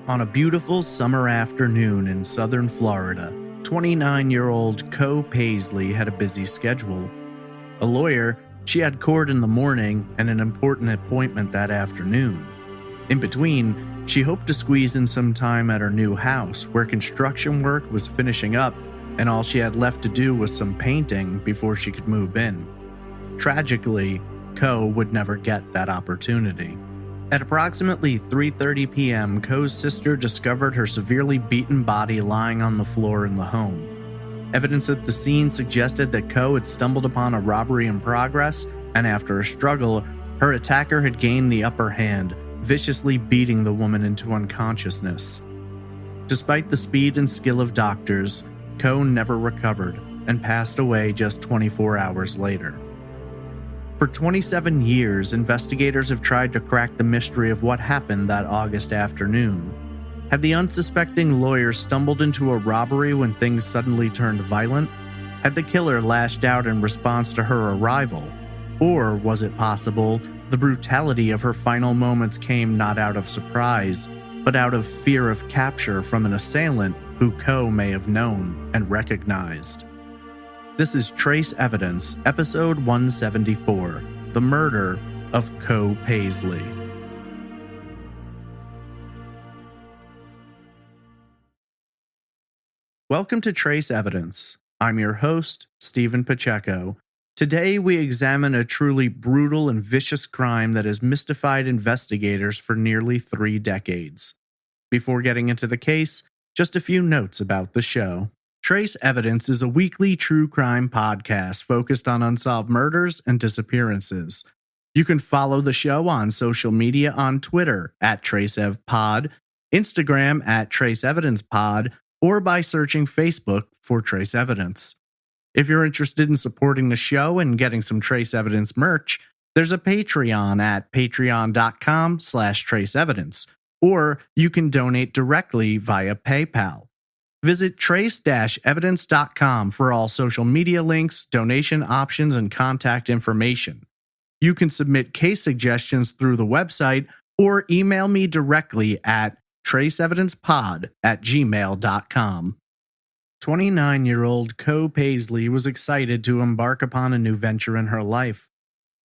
On a beautiful summer afternoon in southern Florida, 29-year-old Coe Paisley had a busy schedule. A lawyer, she had court in the morning and an important appointment that afternoon. In between, she hoped to squeeze in some time at her new house, where construction work was finishing up and all she had left to do was some painting before she could move in. Tragically, Coe would never get that opportunity. At approximately 3:30 p.m., Coe's sister discovered her severely beaten body lying on the floor in the home. Evidence at the scene suggested that Coe had stumbled upon a robbery in progress, and after a struggle, her attacker had gained the upper hand, viciously beating the woman into unconsciousness. Despite the speed and skill of doctors, Coe never recovered and passed away just 24 hours later. For 27 years, investigators have tried to crack the mystery of what happened that August afternoon. Had the unsuspecting lawyer stumbled into a robbery when things suddenly turned violent? Had the killer lashed out in response to her arrival? Or was it possible the brutality of her final moments came not out of surprise, but out of fear of capture from an assailant who Coe may have known and recognized? This is Trace Evidence, episode 174, The Murder of Coe Paisley. Welcome to Trace Evidence. I'm your host, Stephen Pacheco. Today we examine a truly brutal and vicious crime that has mystified investigators for nearly 3 decades. Before getting into the case, just a few notes about the show. Trace Evidence is a weekly true crime podcast focused on unsolved murders and disappearances. You can follow the show on social media on Twitter @TraceEvPod, Instagram @TraceEvidencePod, or by searching Facebook for Trace Evidence. If you're interested in supporting the show and getting some Trace Evidence merch, there's a Patreon at patreon.com/traceevidence, or you can donate directly via PayPal. Visit trace-evidence.com for all social media links, donation options, and contact information. You can submit case suggestions through the website or email me directly at traceevidencepod@gmail.com. 29-year-old Coe Paisley was excited to embark upon a new venture in her life.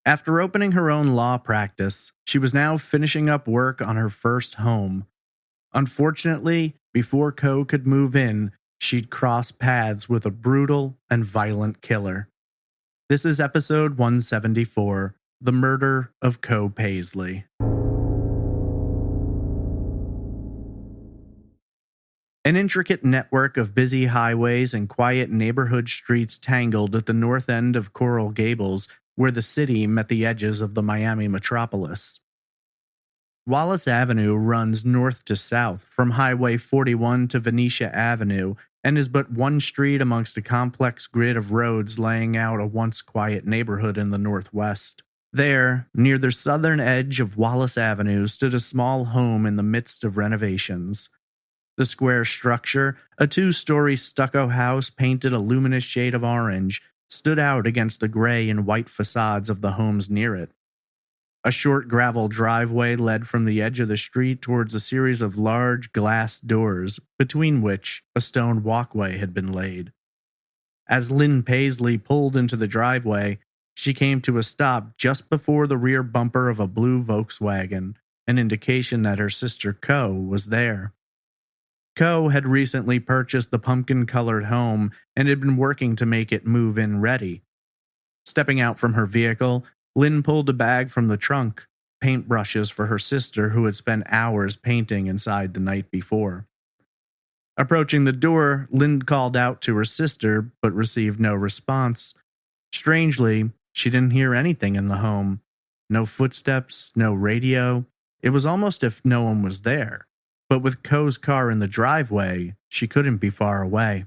After opening her own law practice, she was now finishing up work on her first home. Unfortunately, before Coe could move in, she'd cross paths with a brutal and violent killer. This is episode 174, The Murder of Coe Paisley. An intricate network of busy highways and quiet neighborhood streets tangled at the north end of Coral Gables, where the city met the edges of the Miami metropolis. Wallace Avenue runs north to south from Highway 41 to Venetia Avenue and is but one street amongst a complex grid of roads laying out a once quiet neighborhood in the northwest. There, near the southern edge of Wallace Avenue, stood a small home in the midst of renovations. The square structure, a 2-story stucco house painted a luminous shade of orange, stood out against the gray and white facades of the homes near it. A short gravel driveway led from the edge of the street towards a series of large glass doors, between which a stone walkway had been laid. As Lynn Paisley pulled into the driveway, she came to a stop just before the rear bumper of a blue Volkswagen, an indication that her sister Coe was there. Coe had recently purchased the pumpkin-colored home and had been working to make it move-in ready. Stepping out from her vehicle, Lynn pulled a bag from the trunk, paintbrushes for her sister who had spent hours painting inside the night before. Approaching the door, Lynn called out to her sister, but received no response. Strangely, she didn't hear anything in the home. No footsteps, no radio. It was almost as if no one was there. But with Coe's car in the driveway, she couldn't be far away.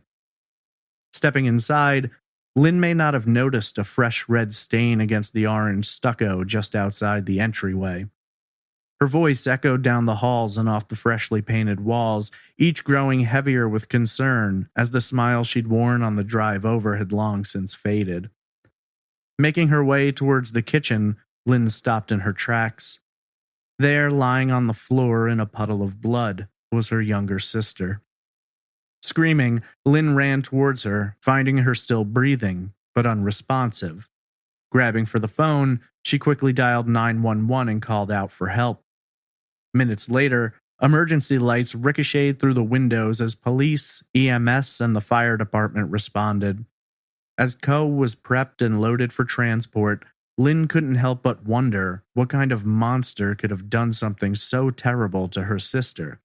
Stepping inside, Lynn may not have noticed a fresh red stain against the orange stucco just outside the entryway. Her voice echoed down the halls and off the freshly painted walls, each growing heavier with concern as the smile she'd worn on the drive over had long since faded. Making her way towards the kitchen, Lynn stopped in her tracks. There, lying on the floor in a puddle of blood, was her younger sister. Screaming, Lynn ran towards her, finding her still breathing, but unresponsive. Grabbing for the phone, she quickly dialed 911 and called out for help. Minutes later, emergency lights ricocheted through the windows as police, EMS, and the fire department responded. As Coe was prepped and loaded for transport, Lynn couldn't help but wonder what kind of monster could have done something so terrible to her sister.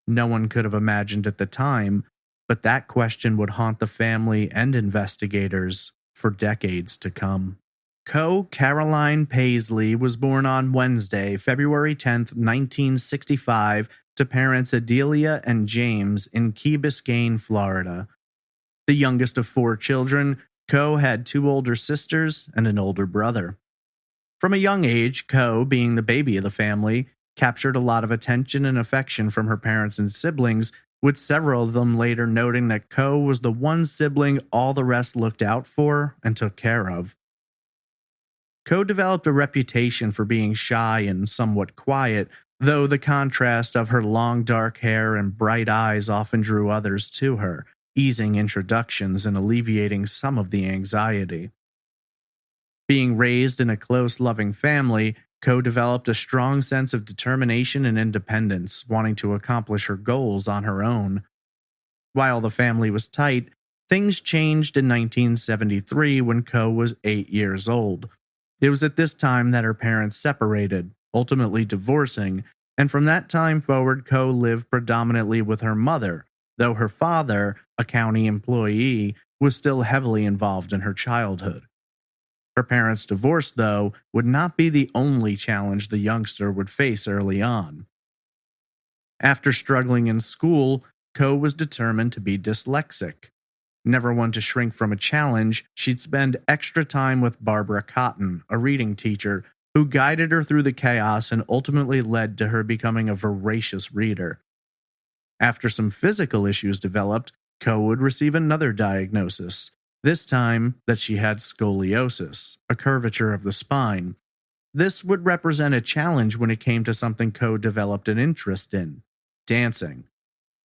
No one could have imagined at the time, but that question would haunt the family and investigators for decades to come. Coe Caroline Paisley was born on Wednesday, February 10, 1965, to parents Adelia and James in Key Biscayne, Florida. The youngest of 4 children, Coe had 2 older sisters and an older brother. From a young age, Coe, being the baby of the family, captured a lot of attention and affection from her parents and siblings, with several of them later noting that Coe was the one sibling all the rest looked out for and took care of. Coe developed a reputation for being shy and somewhat quiet, though the contrast of her long dark hair and bright eyes often drew others to her, easing introductions and alleviating some of the anxiety. Being raised in a close, loving family, Coe developed a strong sense of determination and independence, wanting to accomplish her goals on her own. While the family was tight, things changed in 1973 when Coe was 8 years old. It was at this time that her parents separated, ultimately divorcing, and from that time forward, Coe lived predominantly with her mother, though her father, a county employee, was still heavily involved in her childhood. Her parents' divorce, though, would not be the only challenge the youngster would face early on. After struggling in school, Coe was determined to be dyslexic. Never one to shrink from a challenge, she'd spend extra time with Barbara Cotton, a reading teacher, who guided her through the chaos and ultimately led to her becoming a voracious reader. After some physical issues developed, Coe would receive another diagnosis, this time that she had scoliosis, a curvature of the spine. This would represent a challenge when it came to something Coe developed an interest in, dancing.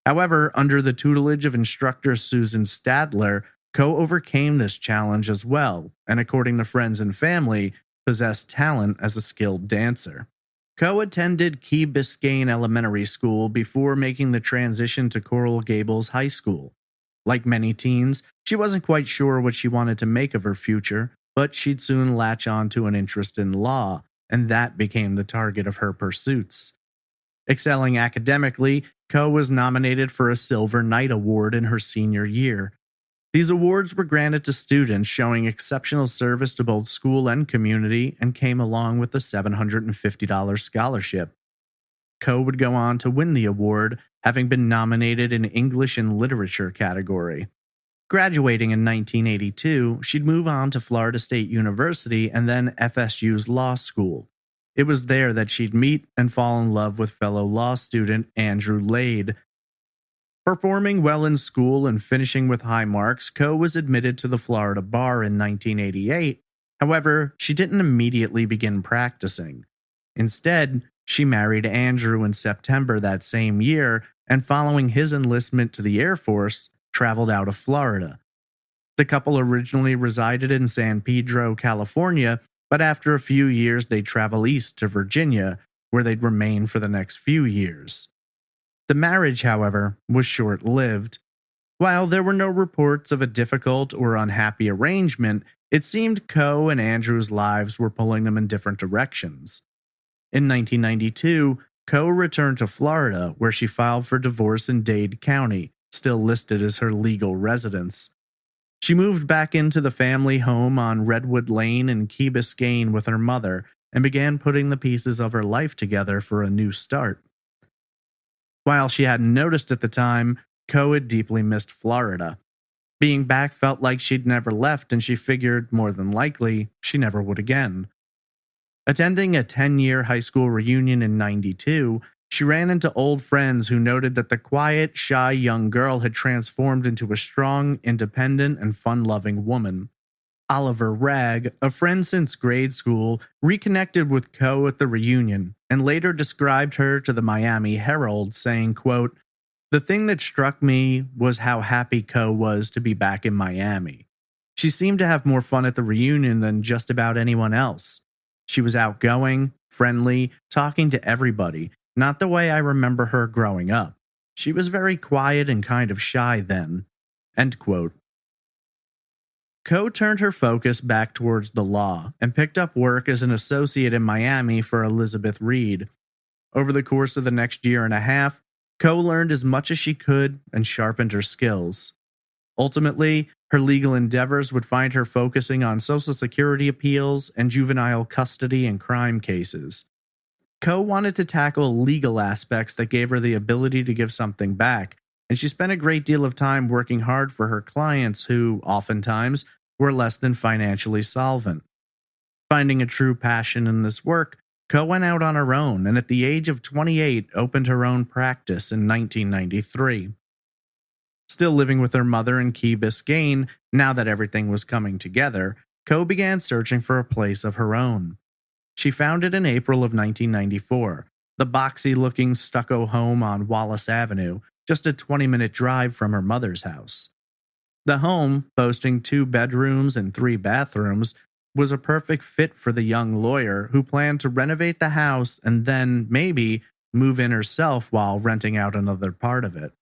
However, under the tutelage of instructor Susan Stadler, Coe overcame this challenge as well, and according to friends and family, possessed talent as a skilled dancer. Coe attended Key Biscayne Elementary School before making the transition to Coral Gables High School. Like many teens, she wasn't quite sure what she wanted to make of her future, but she'd soon latch on to an interest in law, and that became the target of her pursuits. Excelling academically, Coe was nominated for a Silver Knight Award in her senior year. These awards were granted to students showing exceptional service to both school and community and came along with a $750 scholarship. Coe would go on to win the award, having been nominated in English and Literature category. Graduating in 1982, she'd move on to Florida State University and then FSU's law school. It was there that she'd meet and fall in love with fellow law student Andrew Lade. Performing well in school and finishing with high marks, Coe was admitted to the Florida bar in 1988. However, she didn't immediately begin practicing. Instead, she married Andrew in September that same year, and following his enlistment to the Air Force, traveled out of Florida. The couple originally resided in San Pedro, California, but after a few years they'd travel east to Virginia, where they'd remain for the next few years. The marriage, however, was short-lived. While there were no reports of a difficult or unhappy arrangement, it seemed Coe and Andrew's lives were pulling them in different directions. In 1992, Coe returned to Florida, where she filed for divorce in Dade County, still listed as her legal residence. She moved back into the family home on Redwood Lane in Key Biscayne with her mother and began putting the pieces of her life together for a new start. While she hadn't noticed at the time, Coe had deeply missed Florida. Being back felt like she'd never left, and she figured, more than likely, she never would again. Attending a 10-year high school reunion in '92, she ran into old friends who noted that the quiet, shy young girl had transformed into a strong, independent, and fun-loving woman. Oliver Ragg, a friend since grade school, reconnected with Coe at the reunion, and later described her to the Miami Herald, saying, quote, "The thing that struck me was how happy Coe was to be back in Miami. She seemed to have more fun at the reunion than just about anyone else. She was outgoing, friendly, talking to everybody, not the way I remember her growing up. She was very quiet and kind of shy then." End quote. Coe turned her focus back towards the law and picked up work as an associate in Miami for Elizabeth Reed. Over the course of the next year and a half, Coe learned as much as she could and sharpened her skills. Ultimately, her legal endeavors would find her focusing on Social Security appeals and juvenile custody and crime cases. Coe wanted to tackle legal aspects that gave her the ability to give something back, and she spent a great deal of time working hard for her clients who, oftentimes, were less than financially solvent. Finding a true passion in this work, Coe went out on her own and at the age of 28 opened her own practice in 1993. Still living with her mother in Key Biscayne, now that everything was coming together, Coe began searching for a place of her own. She found it in April of 1994, the boxy-looking stucco home on Wallace Avenue, just a 20-minute drive from her mother's house. The home, boasting 2 bedrooms and 3 bathrooms, was a perfect fit for the young lawyer who planned to renovate the house and then, maybe, move in herself while renting out another part of it.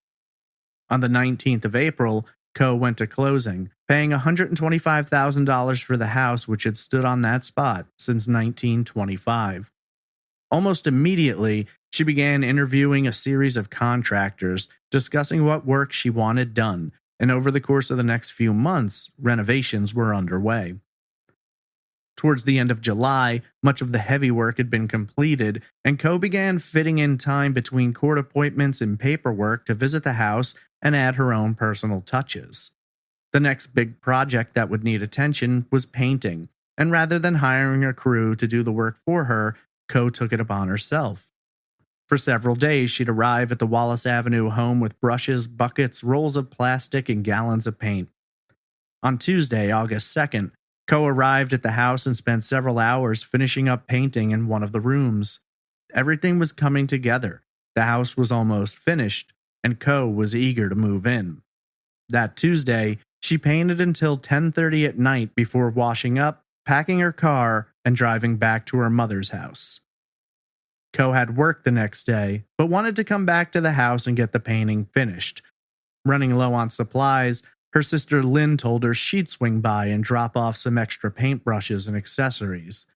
On the 19th of April, Coe went to closing, paying $125,000 for the house which had stood on that spot since 1925. Almost immediately, she began interviewing a series of contractors, discussing what work she wanted done, and over the course of the next few months, renovations were underway. Towards the end of July, much of the heavy work had been completed, and Coe began fitting in time between court appointments and paperwork to visit the house and add her own personal touches. The next big project that would need attention was painting, and rather than hiring a crew to do the work for her, Coe took it upon herself. For several days, she'd arrive at the Wallace Avenue home with brushes, buckets, rolls of plastic, and gallons of paint. On Tuesday, August 2nd, Coe arrived at the house and spent several hours finishing up painting in one of the rooms. Everything was coming together. The house was almost finished, and Coe was eager to move in. That Tuesday, she painted until 10:30 at night before washing up, packing her car, and driving back to her mother's house. Coe had work the next day, but wanted to come back to the house and get the painting finished. Running low on supplies, her sister Lynn told her she'd swing by and drop off some extra paintbrushes and accessories.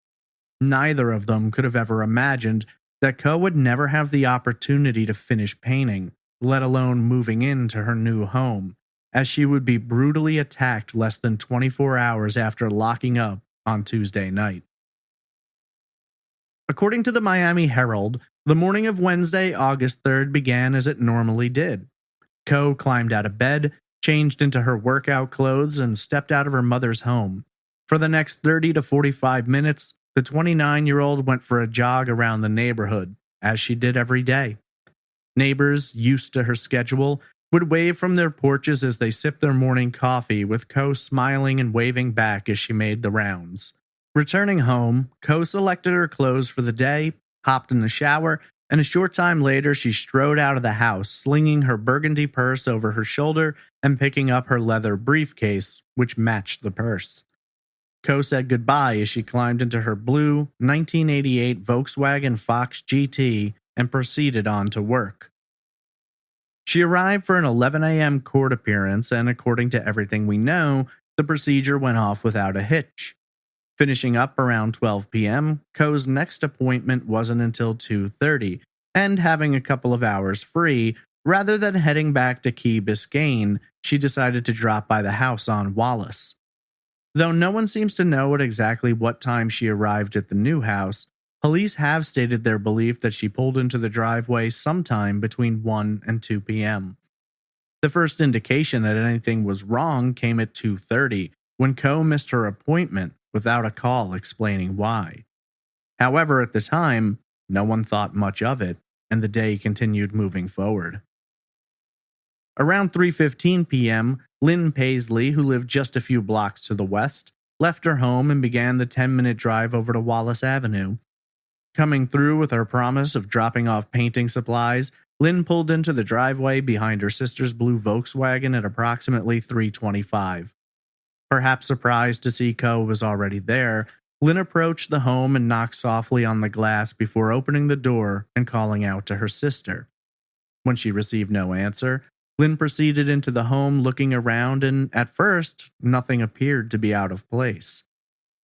Neither of them could have ever imagined that Coe would never have the opportunity to finish painting, let alone moving into her new home, as she would be brutally attacked less than 24 hours after locking up on Tuesday night. According to the Miami Herald, the morning of Wednesday, August 3rd began as it normally did. Coe climbed out of bed, changed into her workout clothes, and stepped out of her mother's home. For the next 30 to 45 minutes, the 29-year-old went for a jog around the neighborhood, as she did every day. Neighbors, used to her schedule, would wave from their porches as they sipped their morning coffee, with Coe smiling and waving back as she made the rounds. Returning home, Coe selected her clothes for the day, hopped in the shower, and a short time later she strode out of the house, slinging her burgundy purse over her shoulder and picking up her leather briefcase, which matched the purse. Coe said goodbye as she climbed into her blue 1988 Volkswagen Fox GT and proceeded on to work. She arrived for an 11 a.m. court appearance, and according to everything we know, the procedure went off without a hitch. Finishing up around 12 p.m., Coe's next appointment wasn't until 2:30, and having a couple of hours free, rather than heading back to Key Biscayne, she decided to drop by the house on Wallace. Though no one seems to know at exactly what time she arrived at the new house, police have stated their belief that she pulled into the driveway sometime between 1 and 2 p.m. The first indication that anything was wrong came at 2:30, when Coe missed her appointment without a call explaining why. However, at the time, no one thought much of it, and the day continued moving forward. Around 3:15 p.m., Lynn Paisley, who lived just a few blocks to the west, left her home and began the 10-minute drive over to Wallace Avenue. Coming through with her promise of dropping off painting supplies, Lynn pulled into the driveway behind her sister's blue Volkswagen at approximately 3:25. Perhaps surprised to see Coe was already there, Lynn approached the home and knocked softly on the glass before opening the door and calling out to her sister. When she received no answer, Lynn proceeded into the home looking around, and at first, nothing appeared to be out of place.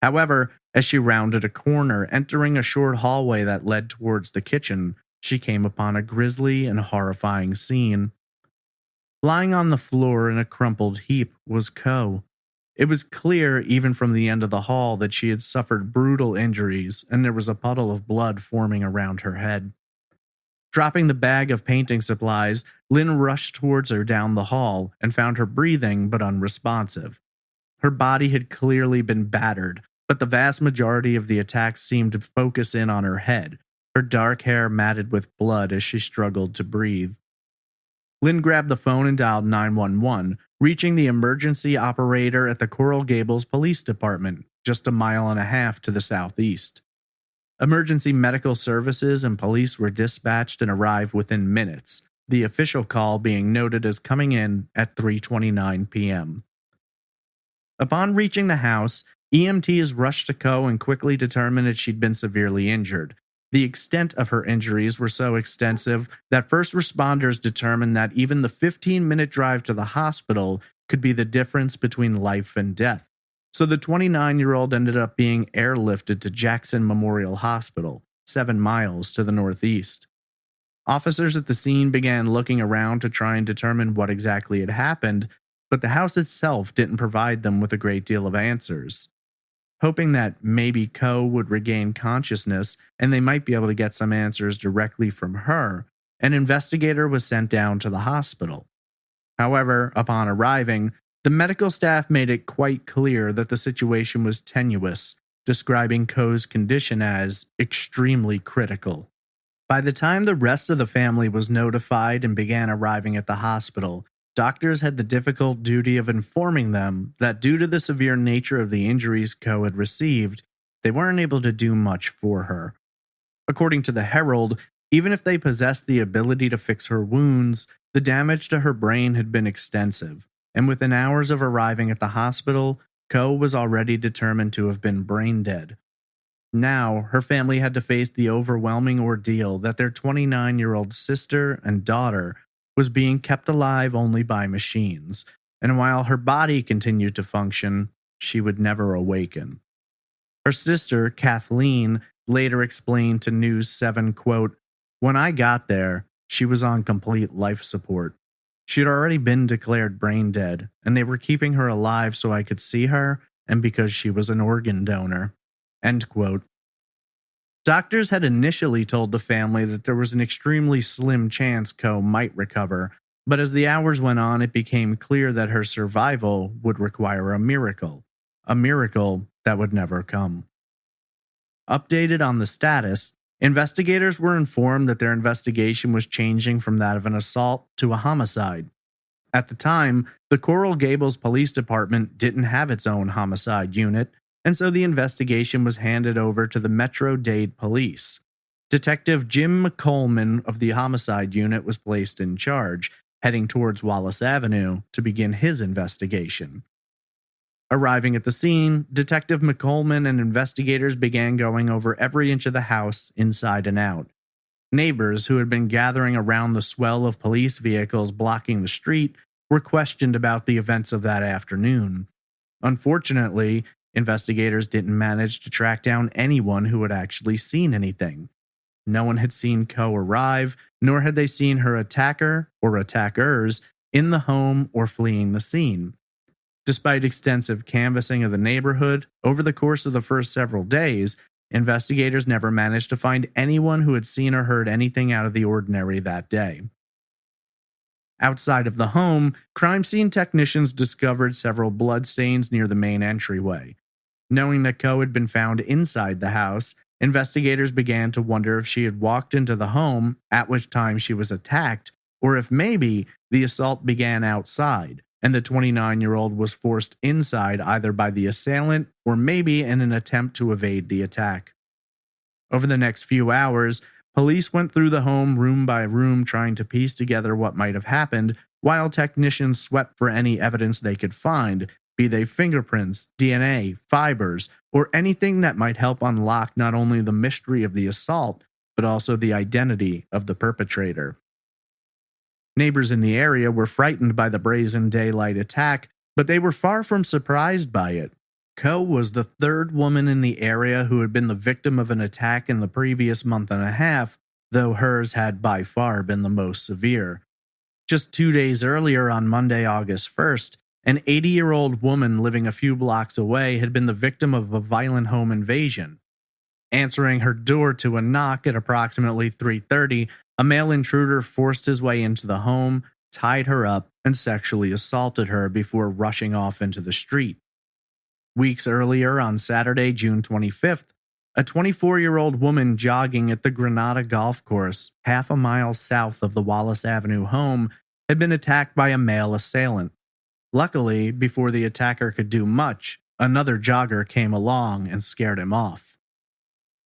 However, as she rounded a corner, entering a short hallway that led towards the kitchen, she came upon a grisly and horrifying scene. Lying on the floor in a crumpled heap was Coe. It was clear, even from the end of the hall, that she had suffered brutal injuries, and there was a puddle of blood forming around her head. Dropping the bag of painting supplies, Lynn rushed towards her down the hall and found her breathing but unresponsive. Her body had clearly been battered, but the vast majority of the attacks seemed to focus in on her head, her dark hair matted with blood as she struggled to breathe. Lynn grabbed the phone and dialed 911, reaching the emergency operator at the Coral Gables Police Department, just a mile and a half to the southeast. Emergency medical services and police were dispatched and arrived within minutes, the official call being noted as coming in at 3:29 p.m. Upon reaching the house, EMTs rushed to Coe and quickly determined that she'd been severely injured. The extent of her injuries were so extensive that first responders determined that even the 15-minute drive to the hospital could be the difference between life and death. So the 29-year-old ended up being airlifted to Jackson Memorial Hospital, 7 miles to the northeast. Officers at the scene began looking around to try and determine what exactly had happened, but the house itself didn't provide them with a great deal of answers. Hoping that maybe Coe would regain consciousness and they might be able to get some answers directly from her, an investigator was sent down to the hospital. However, upon arriving, the medical staff made it quite clear that the situation was tenuous, describing Coe's condition as extremely critical. By the time the rest of the family was notified and began arriving at the hospital, doctors had the difficult duty of informing them that due to the severe nature of the injuries Coe had received, they weren't able to do much for her. According to the Herald, even if they possessed the ability to fix her wounds, the damage to her brain had been extensive, and within hours of arriving at the hospital, Coe was already determined to have been brain dead. Now, her family had to face the overwhelming ordeal that their 29-year-old sister and daughter was being kept alive only by machines, and while her body continued to function, she would never awaken. Her sister, Kathleen, later explained to News 7, quote, "When I got there, she was on complete life support. She had already been declared brain dead, and they were keeping her alive so I could see her and because she was an organ donor." End quote. Doctors had initially told the family that there was an extremely slim chance Coe might recover, but as the hours went on, it became clear that her survival would require a miracle that would never come. Updated on the status, investigators were informed that their investigation was changing from that of an assault to a homicide. At the time, the Coral Gables Police Department didn't have its own homicide unit, and so the investigation was handed over to the Metro-Dade Police. Detective Jim McColeman of the homicide unit was placed in charge, heading towards Wallace Avenue to begin his investigation. Arriving at the scene, Detective McColeman and investigators began going over every inch of the house inside and out. Neighbors who had been gathering around the swell of police vehicles blocking the street were questioned about the events of that afternoon. Unfortunately, investigators didn't manage to track down anyone who had actually seen anything. No one had seen Coe arrive, nor had they seen her attacker or attackers in the home or fleeing the scene. Despite extensive canvassing of the neighborhood over the course of the first several days, investigators never managed to find anyone who had seen or heard anything out of the ordinary that day. Outside of the home, crime scene technicians discovered several bloodstains near the main entryway. Knowing that Coe had been found inside the house, investigators began to wonder if she had walked into the home, at which time she was attacked, or if maybe the assault began outside, and the 29-year-old was forced inside either by the assailant or maybe in an attempt to evade the attack. Over the next few hours, police went through the home room by room trying to piece together what might have happened, while technicians swept for any evidence they could find, be they fingerprints, DNA, fibers, or anything that might help unlock not only the mystery of the assault, but also the identity of the perpetrator. Neighbors in the area were frightened by the brazen daylight attack, but they were far from surprised by it. Coe was the third woman in the area who had been the victim of an attack in the previous month and a half, though hers had by far been the most severe. Just 2 days earlier, on Monday, August 1st, an 80-year-old woman living a few blocks away had been the victim of a violent home invasion. Answering her door to a knock at approximately 3:30, a male intruder forced his way into the home, tied her up, and sexually assaulted her before rushing off into the street. Weeks earlier, on Saturday, June 25th, a 24-year-old woman jogging at the Granada Golf Course, half a mile south of the Wallace Avenue home, had been attacked by a male assailant. Luckily, before the attacker could do much, another jogger came along and scared him off.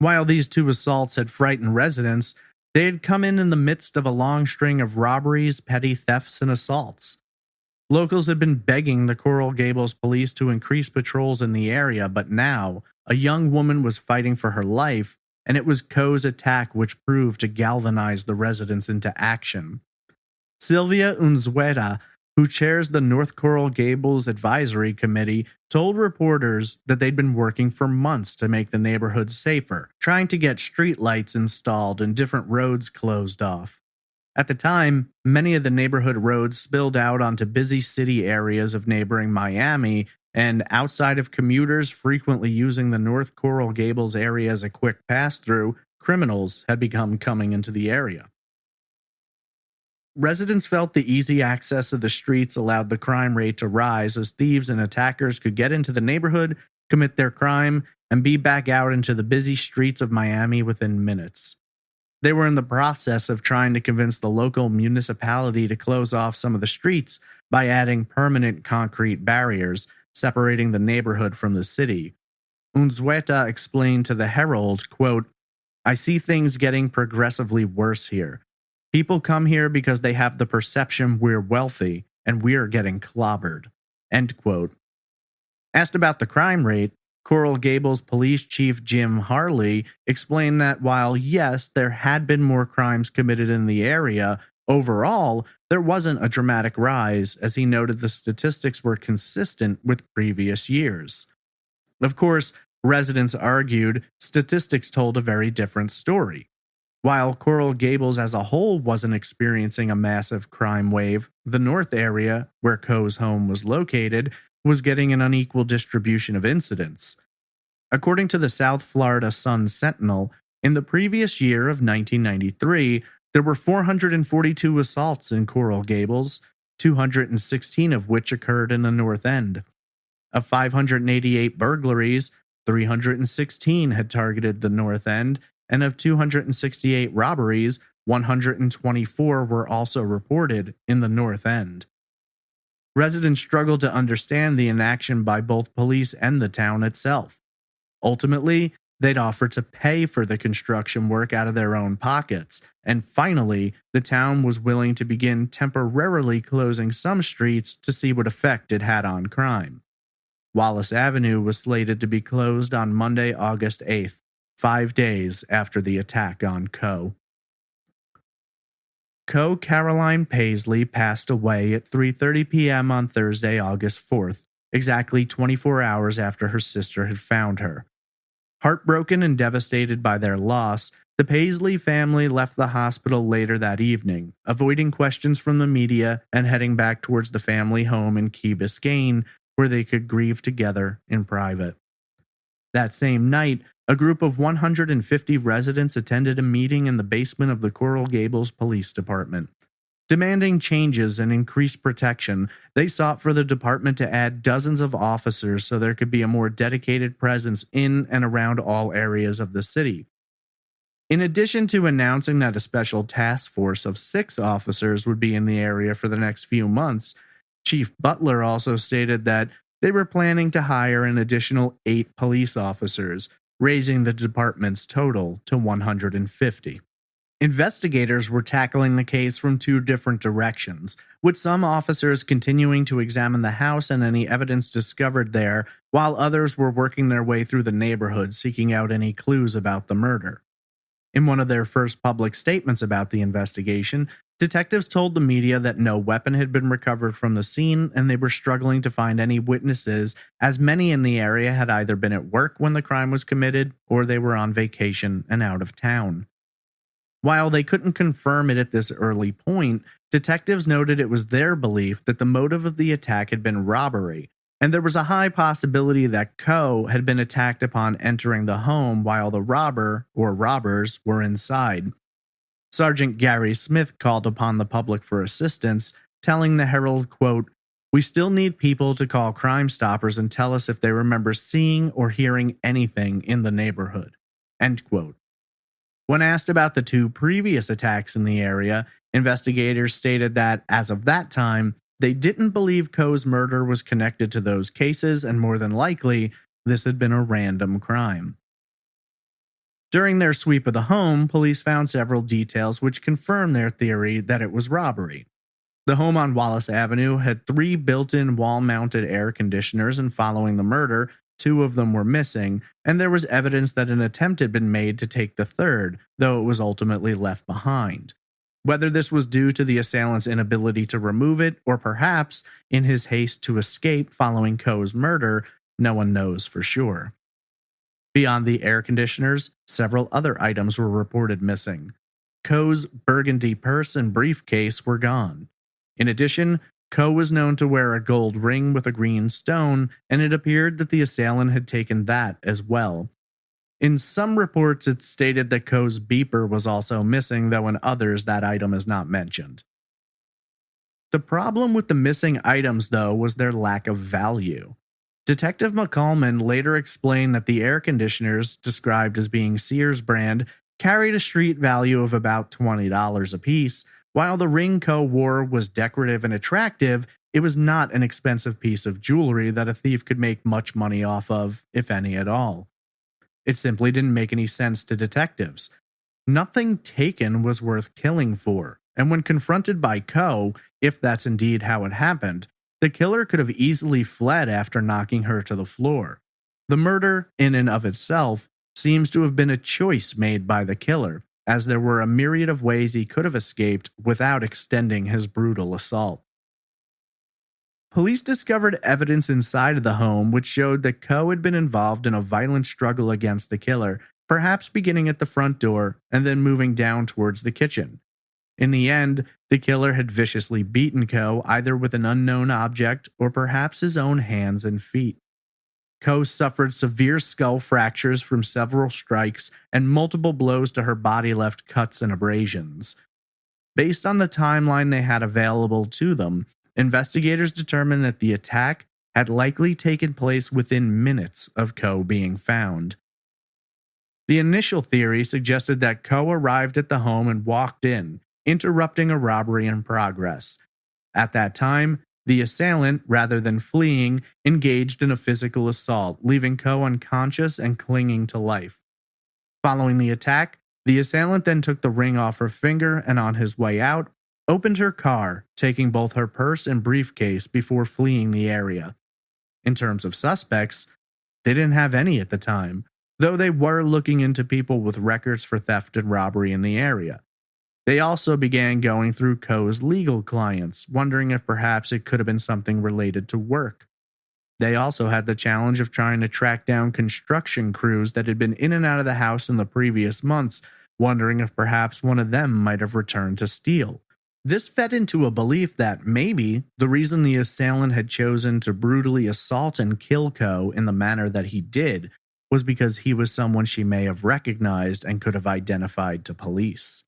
While these two assaults had frightened residents, they had come in the midst of a long string of robberies, petty thefts, and assaults. Locals had been begging the Coral Gables police to increase patrols in the area, but now a young woman was fighting for her life, and it was Coe's attack which proved to galvanize the residents into action. Sylvia Unzueta, who chairs the North Coral Gables Advisory Committee, told reporters that they'd been working for months to make the neighborhood safer, trying to get streetlights installed and different roads closed off. At the time, many of the neighborhood roads spilled out onto busy city areas of neighboring Miami, and outside of commuters frequently using the North Coral Gables area as a quick pass-through, criminals had begun coming into the area. Residents felt the easy access of the streets allowed the crime rate to rise as thieves and attackers could get into the neighborhood, commit their crime, and be back out into the busy streets of Miami within minutes. They were in the process of trying to convince the local municipality to close off some of the streets by adding permanent concrete barriers, separating the neighborhood from the city. Unzueta explained to the Herald, quote, "I see things getting progressively worse here. People come here because they have the perception we're wealthy, and we're getting clobbered." End quote. Asked about the crime rate, Coral Gables Police Chief Jim Harley explained that while, yes, there had been more crimes committed in the area, overall, there wasn't a dramatic rise, as he noted the statistics were consistent with previous years. Of course, residents argued statistics told a very different story. While Coral Gables as a whole wasn't experiencing a massive crime wave, the north area, where Coe's home was located, was getting an unequal distribution of incidents. According to the South Florida Sun-Sentinel, in the previous year of 1993, there were 442 assaults in Coral Gables, 216 of which occurred in the North End. Of 588 burglaries, 316 had targeted the North End, and of 268 robberies, 124 were also reported in the North End. Residents struggled to understand the inaction by both police and the town itself. Ultimately, they'd offer to pay for the construction work out of their own pockets, and finally, the town was willing to begin temporarily closing some streets to see what effect it had on crime. Wallace Avenue was slated to be closed on Monday, August 8th, 5 days after the attack on Coe. Coe Caroline Paisley passed away at 3:30 p.m. on Thursday, August 4th, exactly 24 hours after her sister had found her. Heartbroken and devastated by their loss, the Paisley family left the hospital later that evening, avoiding questions from the media and heading back towards the family home in Key Biscayne, where they could grieve together in private. That same night, a group of 150 residents attended a meeting in the basement of the Coral Gables Police Department. Demanding changes and increased protection, they sought for the department to add dozens of officers so there could be a more dedicated presence in and around all areas of the city. In addition to announcing that a special task force of 6 officers would be in the area for the next few months, Chief Butler also stated that they were planning to hire an additional 8 police officers, raising the department's total to 150. Investigators were tackling the case from two different directions, with some officers continuing to examine the house and any evidence discovered there, while others were working their way through the neighborhood seeking out any clues about the murder. In one of their first public statements about the investigation, detectives told the media that no weapon had been recovered from the scene and they were struggling to find any witnesses, as many in the area had either been at work when the crime was committed or they were on vacation and out of town. While they couldn't confirm it at this early point, detectives noted it was their belief that the motive of the attack had been robbery, and there was a high possibility that Coe had been attacked upon entering the home while the robber or robbers were inside. Sergeant Gary Smith called upon the public for assistance, telling the Herald, quote, "We still need people to call Crime Stoppers and tell us if they remember seeing or hearing anything in the neighborhood." End quote. When asked about the two previous attacks in the area, investigators stated that, as of that time, they didn't believe Coe's murder was connected to those cases, and more than likely, this had been a random crime. During their sweep of the home, police found several details which confirmed their theory that it was robbery. The home on Wallace Avenue had 3 built-in wall-mounted air conditioners, and following the murder, 2 of them were missing, and there was evidence that an attempt had been made to take the third, though it was ultimately left behind. Whether this was due to the assailant's inability to remove it, or perhaps in his haste to escape following Coe's murder, no one knows for sure. Beyond the air conditioners, several other items were reported missing. Coe's burgundy purse and briefcase were gone. In addition, Coe was known to wear a gold ring with a green stone, and it appeared that the assailant had taken that as well. In some reports, it stated that Coe's beeper was also missing, though in others that item is not mentioned. The problem with the missing items, though, was their lack of value. Detective McCallman later explained that the air conditioners, described as being Sears brand, carried a street value of about $20 apiece. While the ring Coe wore was decorative and attractive, it was not an expensive piece of jewelry that a thief could make much money off of, if any at all. It simply didn't make any sense to detectives. Nothing taken was worth killing for, and when confronted by Coe, if that's indeed how it happened, the killer could have easily fled after knocking her to the floor. The murder, in and of itself, seems to have been a choice made by the killer, as there were a myriad of ways he could have escaped without extending his brutal assault. Police discovered evidence inside of the home which showed that Coe had been involved in a violent struggle against the killer, perhaps beginning at the front door and then moving down towards the kitchen. In the end, the killer had viciously beaten Coe either with an unknown object or perhaps his own hands and feet. Coe suffered severe skull fractures from several strikes, and multiple blows to her body left cuts and abrasions. Based on the timeline they had available to them, investigators determined that the attack had likely taken place within minutes of Coe being found. The initial theory suggested that Coe arrived at the home and walked in, interrupting a robbery in progress. At that time, the assailant, rather than fleeing, engaged in a physical assault, leaving Coe unconscious and clinging to life. Following the attack, the assailant then took the ring off her finger and, on his way out, opened her car, taking both her purse and briefcase before fleeing the area. In terms of suspects, they didn't have any at the time, though they were looking into people with records for theft and robbery in the area. They also began going through Coe's legal clients, wondering if perhaps it could have been something related to work. They also had the challenge of trying to track down construction crews that had been in and out of the house in the previous months, wondering if perhaps one of them might have returned to steal. This fed into a belief that maybe the reason the assailant had chosen to brutally assault and kill Coe in the manner that he did was because he was someone she may have recognized and could have identified to police.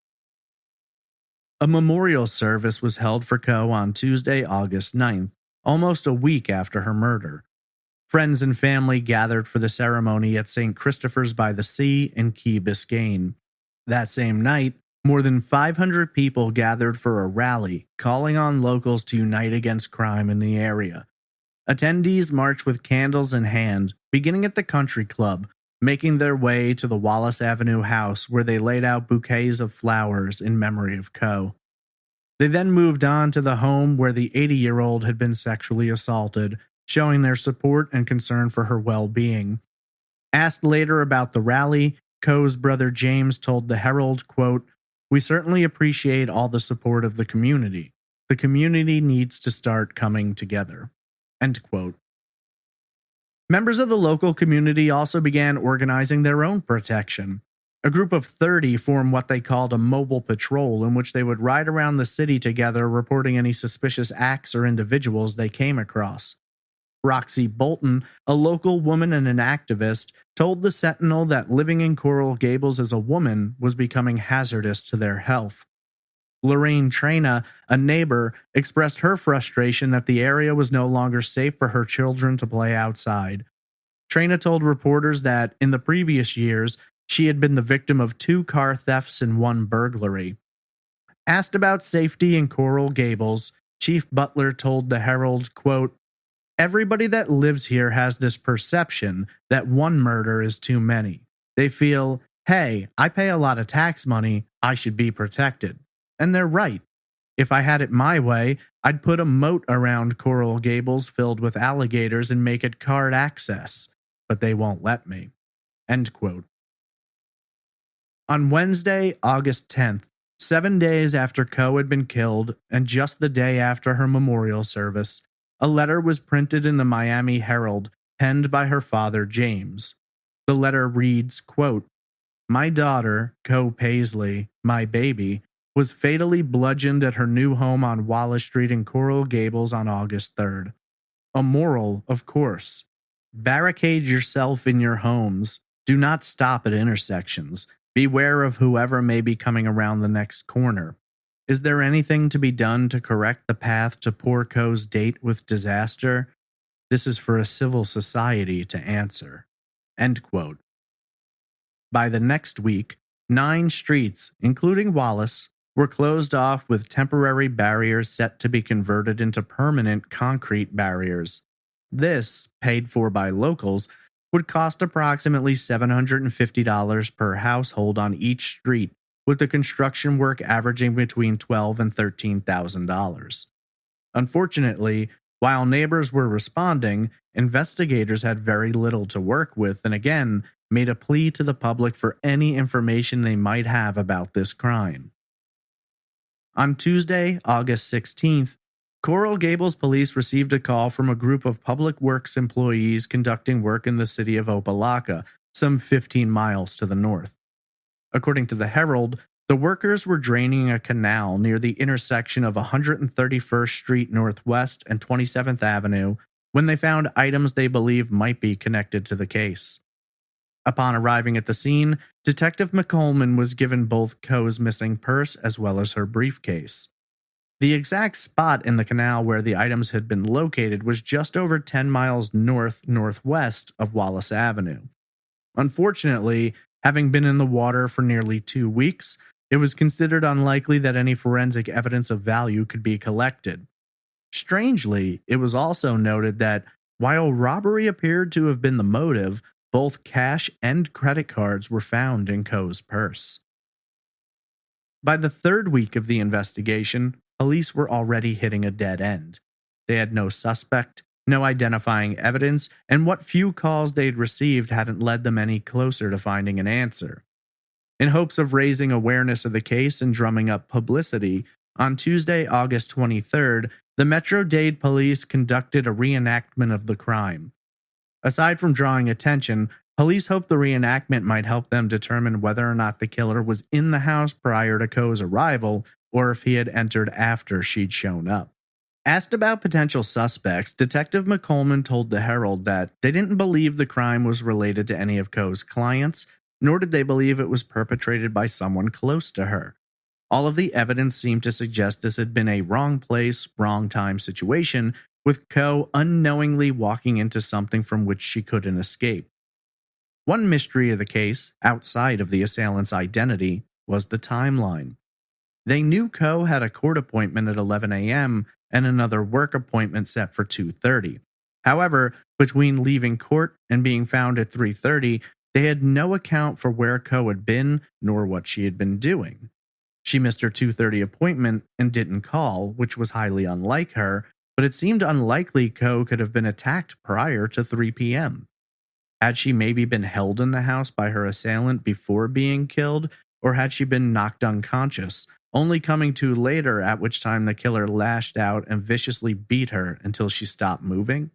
A memorial service was held for Coe on Tuesday, August 9th, almost a week after her murder. Friends and family gathered for the ceremony at St. Christopher's by the Sea in Key Biscayne. That same night, more than 500 people gathered for a rally, calling on locals to unite against crime in the area. Attendees marched with candles in hand, beginning at the country club, making their way to the Wallace Avenue house where they laid out bouquets of flowers in memory of Coe. They then moved on to the home where the 80-year-old had been sexually assaulted, showing their support and concern for her well-being. Asked later about the rally, Coe's brother James told the Herald, quote, "We certainly appreciate all the support of the community. The community needs to start coming together." End quote. Members of the local community also began organizing their own protection. A group of 30 formed what they called a mobile patrol, in which they would ride around the city together reporting any suspicious acts or individuals they came across. Roxy Bolton, a local woman and an activist, told the Sentinel that living in Coral Gables as a woman was becoming hazardous to their health. Lorraine Trena, a neighbor, expressed her frustration that the area was no longer safe for her children to play outside. Trena told reporters that, in the previous years, she had been the victim of 2 car thefts and 1 burglary. Asked about safety in Coral Gables, Chief Butler told the Herald, quote, "Everybody that lives here has this perception that 1 murder is too many. They feel, hey, I pay a lot of tax money, I should be protected. And they're right. If I had it my way, I'd put a moat around Coral Gables filled with alligators and make it card access. But they won't let me." End quote. On Wednesday, August 10th, 7 days after Coe had been killed, and just the day after her memorial service, a letter was printed in the Miami Herald, penned by her father, James. The letter reads, quote, "My daughter, Coe Paisley, my baby, was fatally bludgeoned at her new home on Wallace Street in Coral Gables on August 3rd. A moral, of course. Barricade yourself in your homes. Do not stop at intersections. Beware of whoever may be coming around the next corner. Is there anything to be done to correct the path to poor Coe's date with disaster? This is for a civil society to answer." End quote. By the next week, 9 streets, including Wallace, were closed off with temporary barriers set to be converted into permanent concrete barriers. This, paid for by locals, would cost approximately $750 per household on each street, with the construction work averaging between $12,000 and $13,000. Unfortunately, while neighbors were responding, investigators had very little to work with and again made a plea to the public for any information they might have about this crime. On Tuesday, August 16th, Coral Gables police received a call from a group of public works employees conducting work in the city of Opelika, some 15 miles to the north. According to the Herald, the workers were draining a canal near the intersection of 131st Street Northwest and 27th Avenue when they found items they believe might be connected to the case. Upon arriving at the scene, Detective McColeman was given both Coe's missing purse as well as her briefcase. The exact spot in the canal where the items had been located was just over 10 miles northwest of Wallace Avenue. Unfortunately, having been in the water for nearly 2 weeks, it was considered unlikely that any forensic evidence of value could be collected. Strangely, it was also noted that while robbery appeared to have been the motive, both cash and credit cards were found in Coe's purse. By the 3rd week of the investigation, police were already hitting a dead end. They had no suspect, no identifying evidence, and what few calls they'd received hadn't led them any closer to finding an answer. In hopes of raising awareness of the case and drumming up publicity, on Tuesday, August 23rd, the Metro-Dade police conducted a reenactment of the crime. Aside from drawing attention, police hoped the reenactment might help them determine whether or not the killer was in the house prior to Coe's arrival or if he had entered after she'd shown up. Asked about potential suspects, Detective McColeman told the Herald that they didn't believe the crime was related to any of Coe's clients, nor did they believe it was perpetrated by someone close to her. All of the evidence seemed to suggest this had been a wrong place, wrong time situation, with Coe unknowingly walking into something from which she couldn't escape. One mystery of the case, outside of the assailant's identity, was the timeline. They knew Coe had a court appointment at 11 a.m. and another work appointment set for 2:30. However, between leaving court and being found at 3:30, They had no account for where Coe had been nor what she had been doing. She missed her 2:30 appointment and didn't call, which was highly unlike her, but it seemed unlikely Coe could have been attacked prior to 3 p.m. Had she maybe been held in the house by her assailant before being killed, or had she been knocked unconscious, only coming to later, at which time the killer lashed out and viciously beat her until she stopped moving?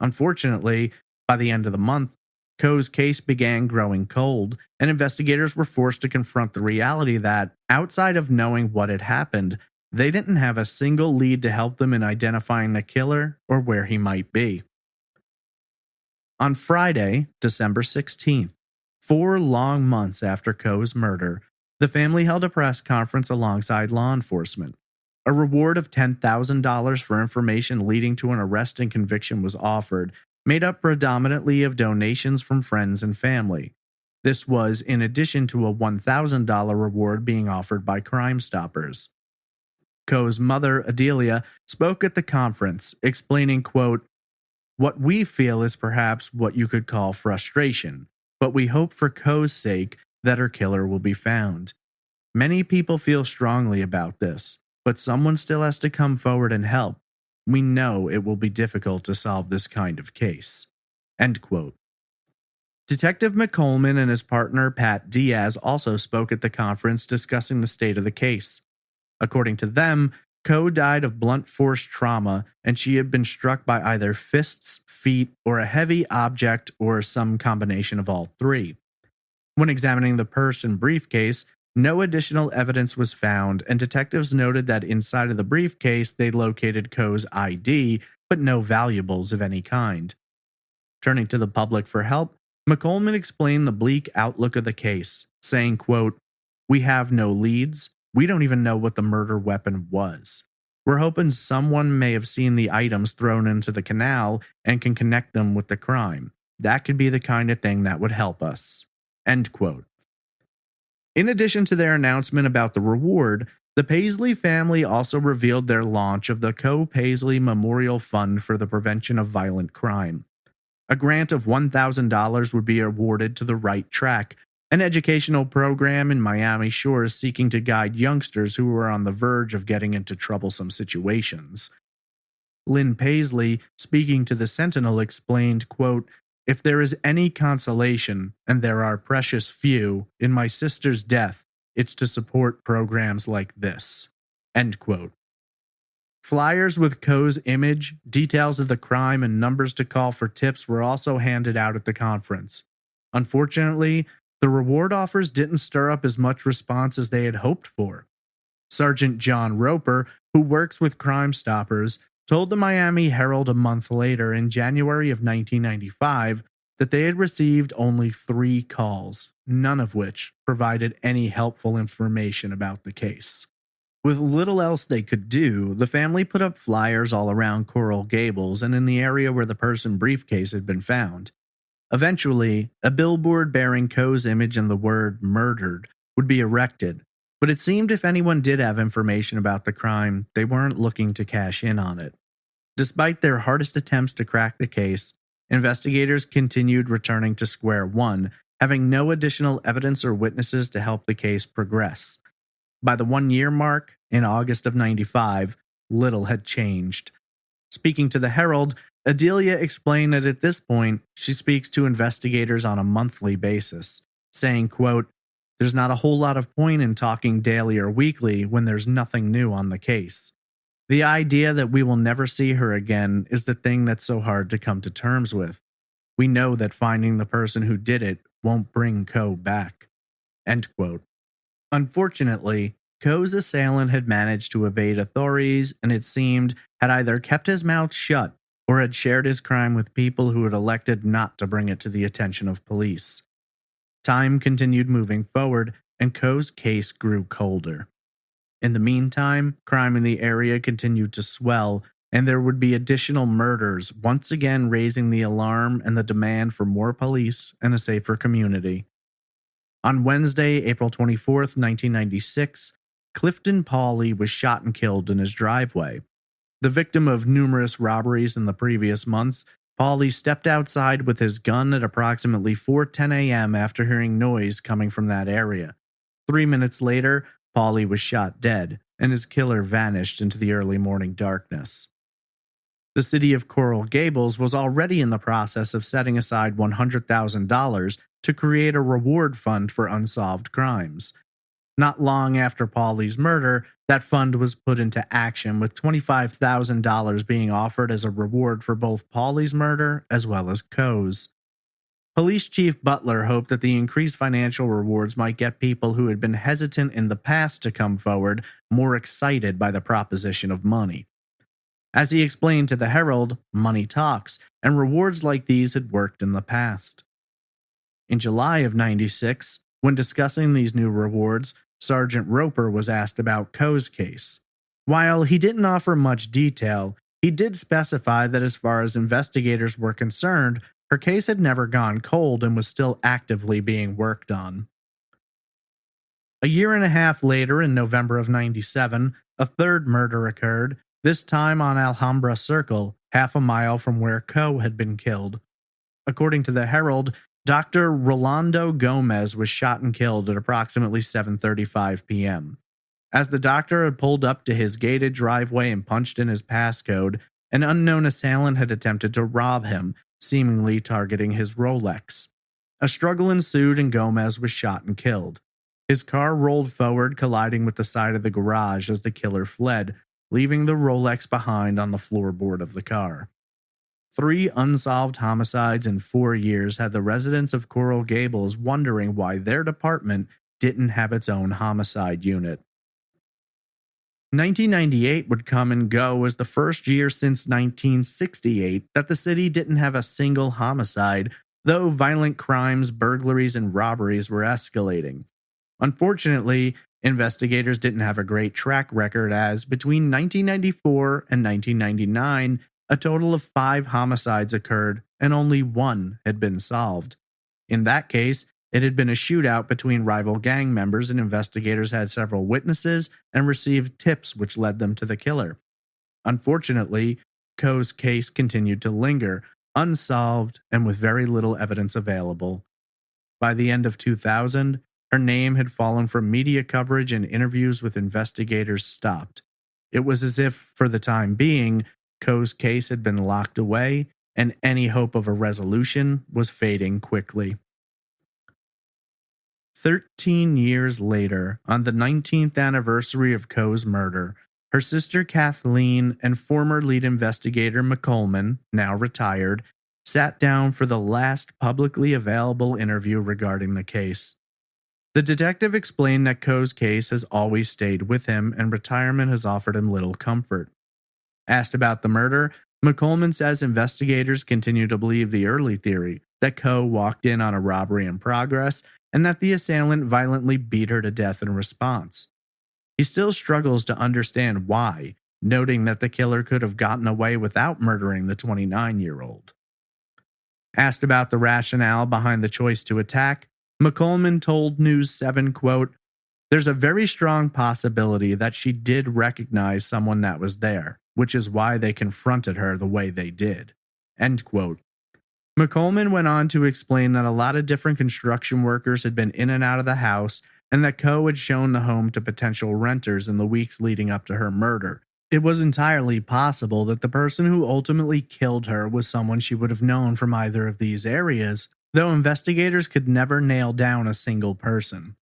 Unfortunately, by the end of the month, Coe's case began growing cold, and investigators were forced to confront the reality that, outside of knowing what had happened, they didn't have a single lead to help them in identifying the killer or where he might be. On Friday, December 16th, 4 long months after Coe's murder, the family held a press conference alongside law enforcement. A reward of $10,000 for information leading to an arrest and conviction was offered, made up predominantly of donations from friends and family. This was in addition to a $1,000 reward being offered by Crime Stoppers. Coe's mother, Adelia, spoke at the conference, explaining, quote, "What we feel is perhaps what you could call frustration, but we hope for Coe's sake that her killer will be found. Many people feel strongly about this, but someone still has to come forward and help. We know it will be difficult to solve this kind of case." End quote. Detective McColeman and his partner Pat Diaz also spoke at the conference discussing the state of the case. According to them, Coe died of blunt force trauma, and she had been struck by either fists, feet, or a heavy object, or some combination of all three. When examining the purse and briefcase, no additional evidence was found, and detectives noted that inside of the briefcase they located Coe's ID, but no valuables of any kind. Turning to the public for help, McColeman explained the bleak outlook of the case, saying, quote, "We have no leads. We don't even know what the murder weapon was. We're hoping someone may have seen the items thrown into the canal and can connect them with the crime. That could be the kind of thing that would help us." End quote. In addition to their announcement about the reward, the Paisley family also revealed their launch of the Coe Paisley Memorial Fund for the Prevention of Violent Crime. A grant of $1,000 would be awarded to the Right Track, an educational program in Miami Shores seeking to guide youngsters who were on the verge of getting into troublesome situations. Lynn Paisley, speaking to the Sentinel, explained, quote, "If there is any consolation, and there are precious few, in my sister's death, it's to support programs like this." End quote. Flyers with Coe's image, details of the crime, and numbers to call for tips were also handed out at the conference. Unfortunately, the reward offers didn't stir up as much response as they had hoped for. Sergeant John Roper, who works with Crime Stoppers, told the Miami Herald a month later, in January of 1995, that they had received only 3 calls, none of which provided any helpful information about the case. With little else they could do, the family put up flyers all around Coral Gables and in the area where the purse and briefcase had been found. Eventually, a billboard bearing Coe's image and the word "murdered" would be erected, but it seemed if anyone did have information about the crime, they weren't looking to cash in on it. Despite their hardest attempts to crack the case, investigators continued returning to square one, having no additional evidence or witnesses to help the case progress. By the 1-year mark, in August of 95, little had changed. Speaking to the Herald, Adelia explained that at this point, she speaks to investigators on a monthly basis, saying, quote, "There's not a whole lot of point in talking daily or weekly when there's nothing new on the case. The idea that we will never see her again is the thing that's so hard to come to terms with. We know that finding the person who did it won't bring Coe back." End quote. Unfortunately, Coe's assailant had managed to evade authorities and it seemed had either kept his mouth shut or had shared his crime with people who had elected not to bring it to the attention of police. Time continued moving forward and Coe's case grew colder. In the meantime, crime in the area continued to swell, and there would be additional murders, once again raising the alarm and the demand for more police and a safer community. On Wednesday, April 24th, 1996, Clifton Pauley was shot and killed in his driveway. The victim of numerous robberies in the previous months, Pauly stepped outside with his gun at approximately 4:10 a.m. after hearing noise coming from that area. 3 minutes later, Pauly was shot dead, and his killer vanished into the early morning darkness. The city of Coral Gables was already in the process of setting aside $100,000 to create a reward fund for unsolved crimes. Not long after Pauly's murder, that fund was put into action, with $25,000 being offered as a reward for both Pauly's murder as well as Coe's. Police Chief Butler hoped that the increased financial rewards might get people who had been hesitant in the past to come forward more excited by the proposition of money. As he explained to the Herald, money talks, and rewards like these had worked in the past. In July of '96, when discussing these new rewards, Sergeant Roper was asked about Coe's case. While he didn't offer much detail, he did specify that as far as investigators were concerned, her case had never gone cold and was still actively being worked on. A year and a half later, in November of '97, a third murder occurred, this time on Alhambra Circle, half a mile from where Coe had been killed. According to the Herald, Dr. Rolando Gomez was shot and killed at approximately 7:35 p.m. As the doctor had pulled up to his gated driveway and punched in his passcode, an unknown assailant had attempted to rob him, seemingly targeting his Rolex. A struggle ensued and Gomez was shot and killed. His car rolled forward, colliding with the side of the garage as the killer fled, leaving the Rolex behind on the floorboard of the car. 3 unsolved homicides in 4 years had the residents of Coral Gables wondering why their department didn't have its own homicide unit. 1998 would come and go as the first year since 1968 that the city didn't have a single homicide, though violent crimes, burglaries, and robberies were escalating. Unfortunately, investigators didn't have a great track record as, between 1994 and 1999, a total of 5 homicides occurred and only 1 had been solved. In that case, it had been a shootout between rival gang members, and investigators had several witnesses and received tips which led them to the killer. Unfortunately, Coe's case continued to linger, unsolved and with very little evidence available. By the end of 2000, her name had fallen from media coverage, and interviews with investigators stopped. It was as if, for the time being, Coe's case had been locked away, and any hope of a resolution was fading quickly. 13 years later, on the 19th anniversary of Coe's murder, her sister Kathleen and former lead investigator McColeman, now retired, sat down for the last publicly available interview regarding the case. The detective explained that Coe's case has always stayed with him, and retirement has offered him little comfort. Asked about the murder, McColeman says investigators continue to believe the early theory that Coe walked in on a robbery in progress and that the assailant violently beat her to death in response. He still struggles to understand why, noting that the killer could have gotten away without murdering the 29-year-old. Asked about the rationale behind the choice to attack, McColeman told News 7, quote, "There's a very strong possibility that she did recognize someone that was there, which is why they confronted her the way they did." End quote. McColeman went on to explain that a lot of different construction workers had been in and out of the house, and that Coe had shown the home to potential renters in the weeks leading up to her murder. It was entirely possible that the person who ultimately killed her was someone she would have known from either of these areas, though investigators could never nail down a single person.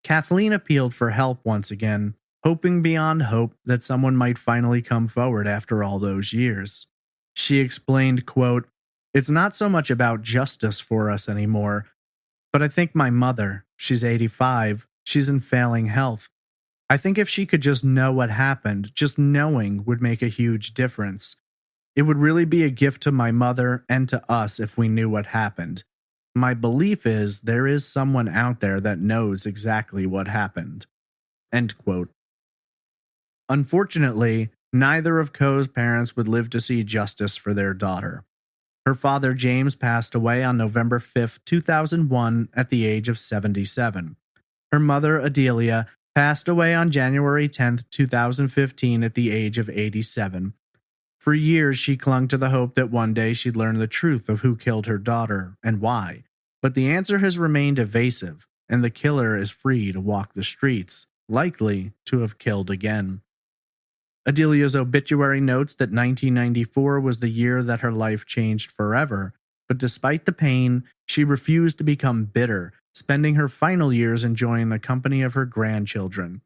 Kathleen appealed for help once again, hoping beyond hope that someone might finally come forward after all those years. She explained, quote, "It's not so much about justice for us anymore, but I think my mother, she's 85, she's in failing health. I think if she could just know what happened, just knowing would make a huge difference. It would really be a gift to my mother and to us if we knew what happened. My belief is there is someone out there that knows exactly what happened." End quote. Unfortunately, neither of Coe's parents would live to see justice for their daughter. Her father, James, passed away on November 5, 2001 at the age of 77. Her mother, Adelia, passed away on January 10, 2015 at the age of 87. For years, she clung to the hope that one day she'd learn the truth of who killed her daughter and why. But the answer has remained evasive, and the killer is free to walk the streets, likely to have killed again. Adelia's obituary notes that 1994 was the year that her life changed forever, but despite the pain, she refused to become bitter, spending her final years enjoying the company of her grandchildren.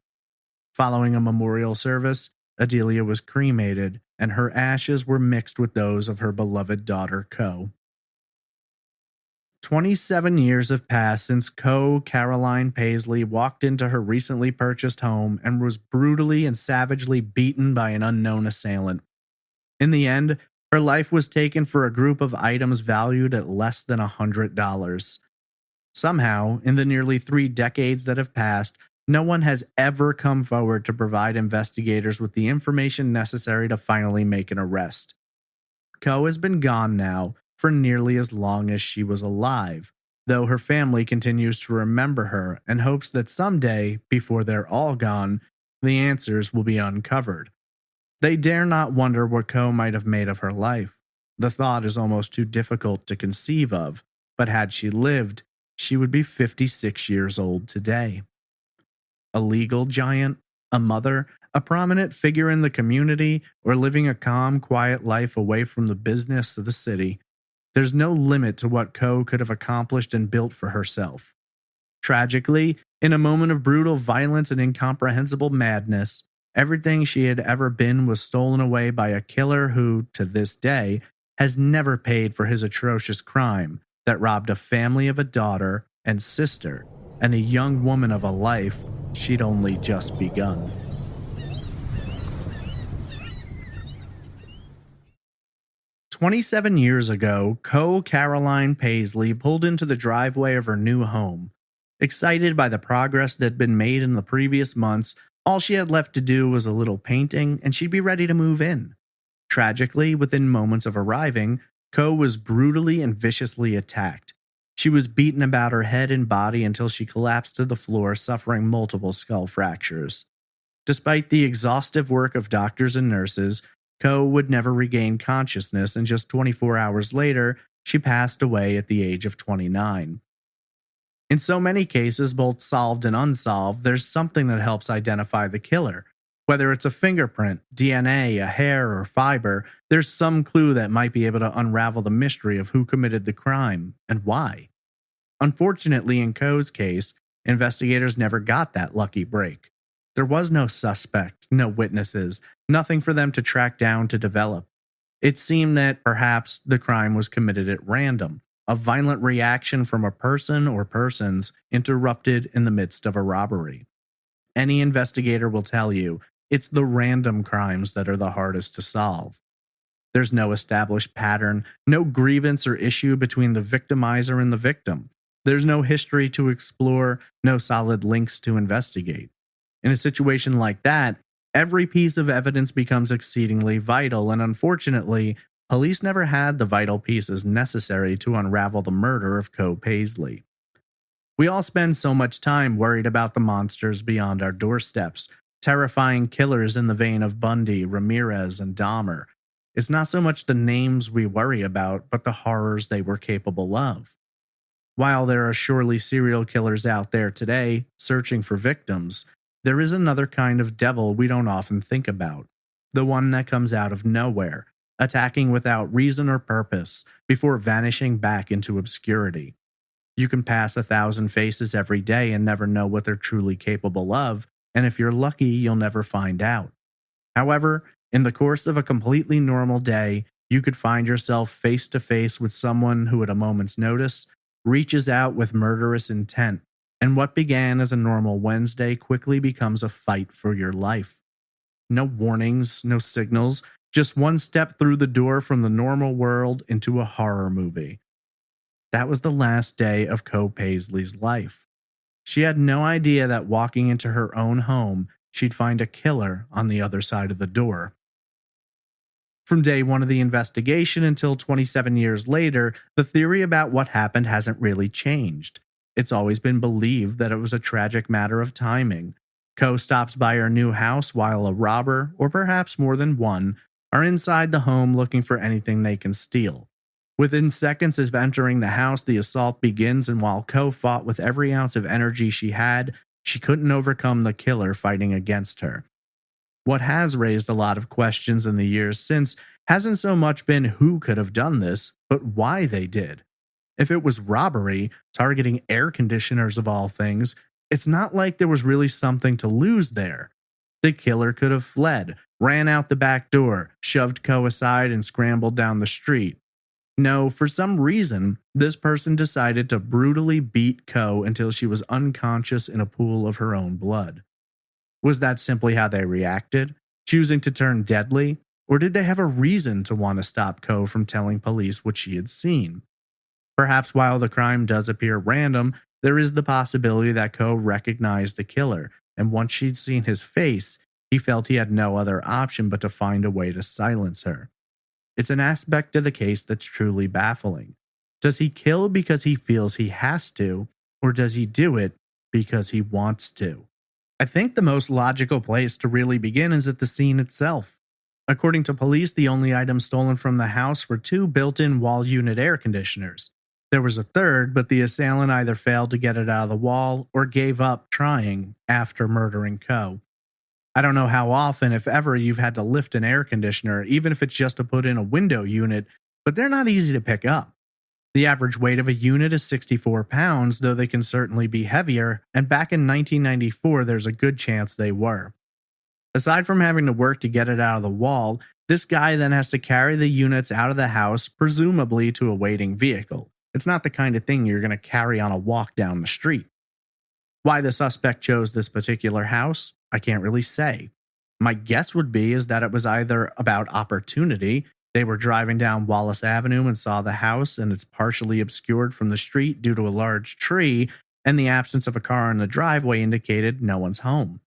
Following a memorial service, Adelia was cremated, and her ashes were mixed with those of her beloved daughter, Coe. 27 years have passed since Coe Caroline Paisley walked into her recently purchased home and was brutally and savagely beaten by an unknown assailant. In the end, her life was taken for a group of items valued at less than $100. Somehow, in the nearly 3 decades that have passed, no one has ever come forward to provide investigators with the information necessary to finally make an arrest. Coe has been gone now for nearly as long as she was alive, though her family continues to remember her and hopes that someday, before they're all gone, the answers will be uncovered. They dare not wonder what Coe might have made of her life. The thought is almost too difficult to conceive of, but had she lived, she would be 56 years old today. A legal giant, a mother, a prominent figure in the community, or living a calm, quiet life away from the business of the city. There's no limit to what Coe could have accomplished and built for herself. Tragically, in a moment of brutal violence and incomprehensible madness, everything she had ever been was stolen away by a killer who, to this day, has never paid for his atrocious crime that robbed a family of a daughter and sister and a young woman of a life she'd only just begun. "27 years ago, Coe Caroline Paisley pulled into the driveway of her new home. Excited by the progress that had been made in the previous months, all she had left to do was a little painting and she'd be ready to move in. Tragically, within moments of arriving, Coe was brutally and viciously attacked. She was beaten about her head and body until she collapsed to the floor, suffering multiple skull fractures. Despite the exhaustive work of doctors and nurses, Coe would never regain consciousness, and just 24 hours later, she passed away at the age of 29. In so many cases, both solved and unsolved, there's something that helps identify the killer. Whether it's a fingerprint, DNA, a hair, or fiber, there's some clue that might be able to unravel the mystery of who committed the crime and why. Unfortunately, in Coe's case, investigators never got that lucky break. There was no suspect, no witnesses, nothing for them to track down to develop. It seemed that perhaps the crime was committed at random, a violent reaction from a person or persons interrupted in the midst of a robbery. Any investigator will tell you it's the random crimes that are the hardest to solve. There's no established pattern, no grievance or issue between the victimizer and the victim. There's no history to explore, no solid links to investigate. In a situation like that, every piece of evidence becomes exceedingly vital, and unfortunately, police never had the vital pieces necessary to unravel the murder of Coe Paisley. We all spend so much time worried about the monsters beyond our doorsteps, terrifying killers in the vein of Bundy, Ramirez, and Dahmer. It's not so much the names we worry about, but the horrors they were capable of. While there are surely serial killers out there today searching for victims, there is another kind of devil we don't often think about. The one that comes out of nowhere, attacking without reason or purpose, before vanishing back into obscurity. You can pass 1,000 faces every day and never know what they're truly capable of, and if you're lucky, you'll never find out. However, in the course of a completely normal day, you could find yourself face to face with someone who, at a moment's notice, reaches out with murderous intent, and what began as a normal Wednesday quickly becomes a fight for your life. No warnings, no signals, just one step through the door from the normal world into a horror movie. That was the last day of Coe Paisley's life. She had no idea that walking into her own home, she'd find a killer on the other side of the door. From day one of the investigation until 27 years later, the theory about what happened hasn't really changed. It's always been believed that it was a tragic matter of timing. Coe stops by her new house while a robber, or perhaps more than one, are inside the home looking for anything they can steal. Within seconds of entering the house, the assault begins, and while Coe fought with every ounce of energy she had, she couldn't overcome the killer fighting against her. What has raised a lot of questions in the years since hasn't so much been who could have done this, but why they did. If it was robbery, targeting air conditioners of all things, it's not like there was really something to lose there. The killer could have fled, ran out the back door, shoved Coe aside, and scrambled down the street. No, for some reason, this person decided to brutally beat Coe until she was unconscious in a pool of her own blood. Was that simply how they reacted, choosing to turn deadly, or did they have a reason to want to stop Coe from telling police what she had seen? Perhaps while the crime does appear random, there is the possibility that Coe recognized the killer, and once she'd seen his face, he felt he had no other option but to find a way to silence her. It's an aspect of the case that's truly baffling. Does he kill because he feels he has to, or does he do it because he wants to? I think the most logical place to really begin is at the scene itself. According to police, the only items stolen from the house were 2 built-in wall unit air conditioners. There was a third, but the assailant either failed to get it out of the wall or gave up trying after murdering Coe. I don't know how often, if ever, you've had to lift an air conditioner, even if it's just to put in a window unit, but they're not easy to pick up. The average weight of a unit is 64 pounds, though they can certainly be heavier, and back in 1994 there's a good chance they were. Aside from having to work to get it out of the wall, this guy then has to carry the units out of the house, presumably to a waiting vehicle. It's not the kind of thing you're going to carry on a walk down the street. Why the suspect chose this particular house, I can't really say. My guess would be is that it was either about opportunity. They were driving down Wallace Avenue and saw the house, and it's partially obscured from the street due to a large tree, and the absence of a car in the driveway indicated no one's home.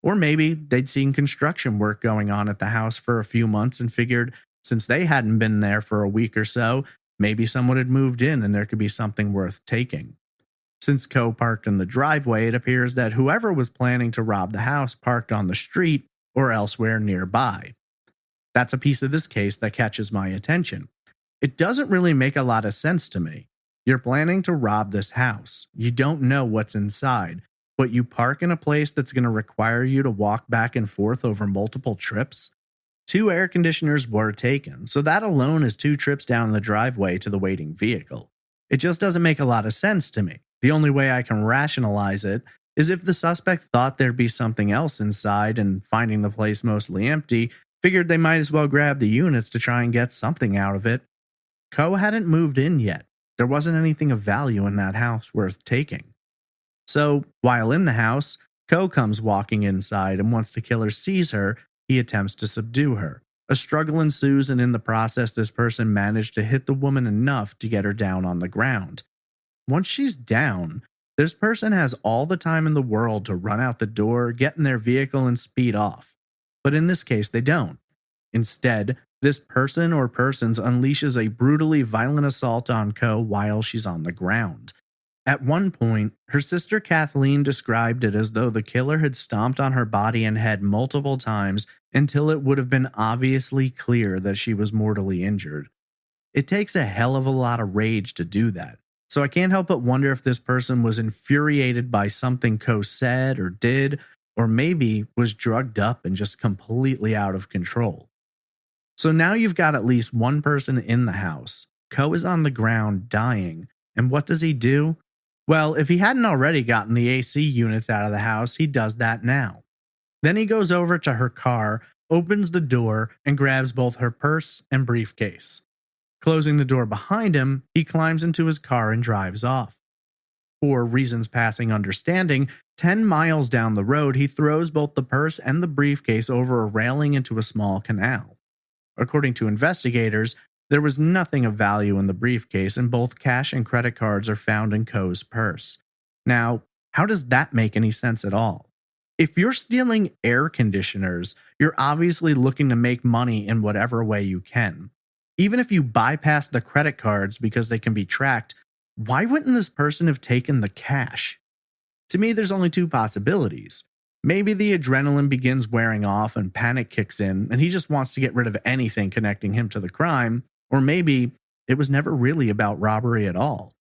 Or maybe they'd seen construction work going on at the house for a few months and figured since they hadn't been there for a week or so, maybe someone had moved in and there could be something worth taking. Since Coe parked in the driveway, it appears that whoever was planning to rob the house parked on the street or elsewhere nearby. That's a piece of this case that catches my attention. It doesn't really make a lot of sense to me. You're planning to rob this house. You don't know what's inside, but you park in a place that's going to require you to walk back and forth over multiple trips. 2 air conditioners were taken, so that alone is 2 trips down the driveway to the waiting vehicle. It just doesn't make a lot of sense to me. The only way I can rationalize it is if the suspect thought there'd be something else inside and finding the place mostly empty, figured they might as well grab the units to try and get something out of it. Coe hadn't moved in yet. There wasn't anything of value in that house worth taking. So, while in the house, Coe comes walking inside, and once the killer sees her, he attempts to subdue her. A struggle ensues, and in the process, this person managed to hit the woman enough to get her down on the ground. Once she's down, this person has all the time in the world to run out the door, get in their vehicle, and speed off. But in this case, they don't. Instead, this person or persons unleashes a brutally violent assault on Coe while she's on the ground. At one point, her sister Kathleen described it as though the killer had stomped on her body and head multiple times until it would have been obviously clear that she was mortally injured. It takes a hell of a lot of rage to do that, so I can't help but wonder if this person was infuriated by something Coe said or did, or maybe was drugged up and just completely out of control. So now you've got at least one person in the house. Coe is on the ground dying, and what does he do? Well, if he hadn't already gotten the AC units out of the house, he does that now. Then he goes over to her car, opens the door, and grabs both her purse and briefcase. Closing the door behind him, he climbs into his car and drives off. For reasons passing understanding, 10 miles down the road, he throws both the purse and the briefcase over a railing into a small canal. According to investigators, there was nothing of value in the briefcase, and both cash and credit cards are found in Coe's purse. Now, how does that make any sense at all? If you're stealing air conditioners, you're obviously looking to make money in whatever way you can. Even if you bypass the credit cards because they can be tracked, why wouldn't this person have taken the cash? To me, there's only 2 possibilities. Maybe the adrenaline begins wearing off and panic kicks in, and he just wants to get rid of anything connecting him to the crime, or maybe it was never really about robbery at all.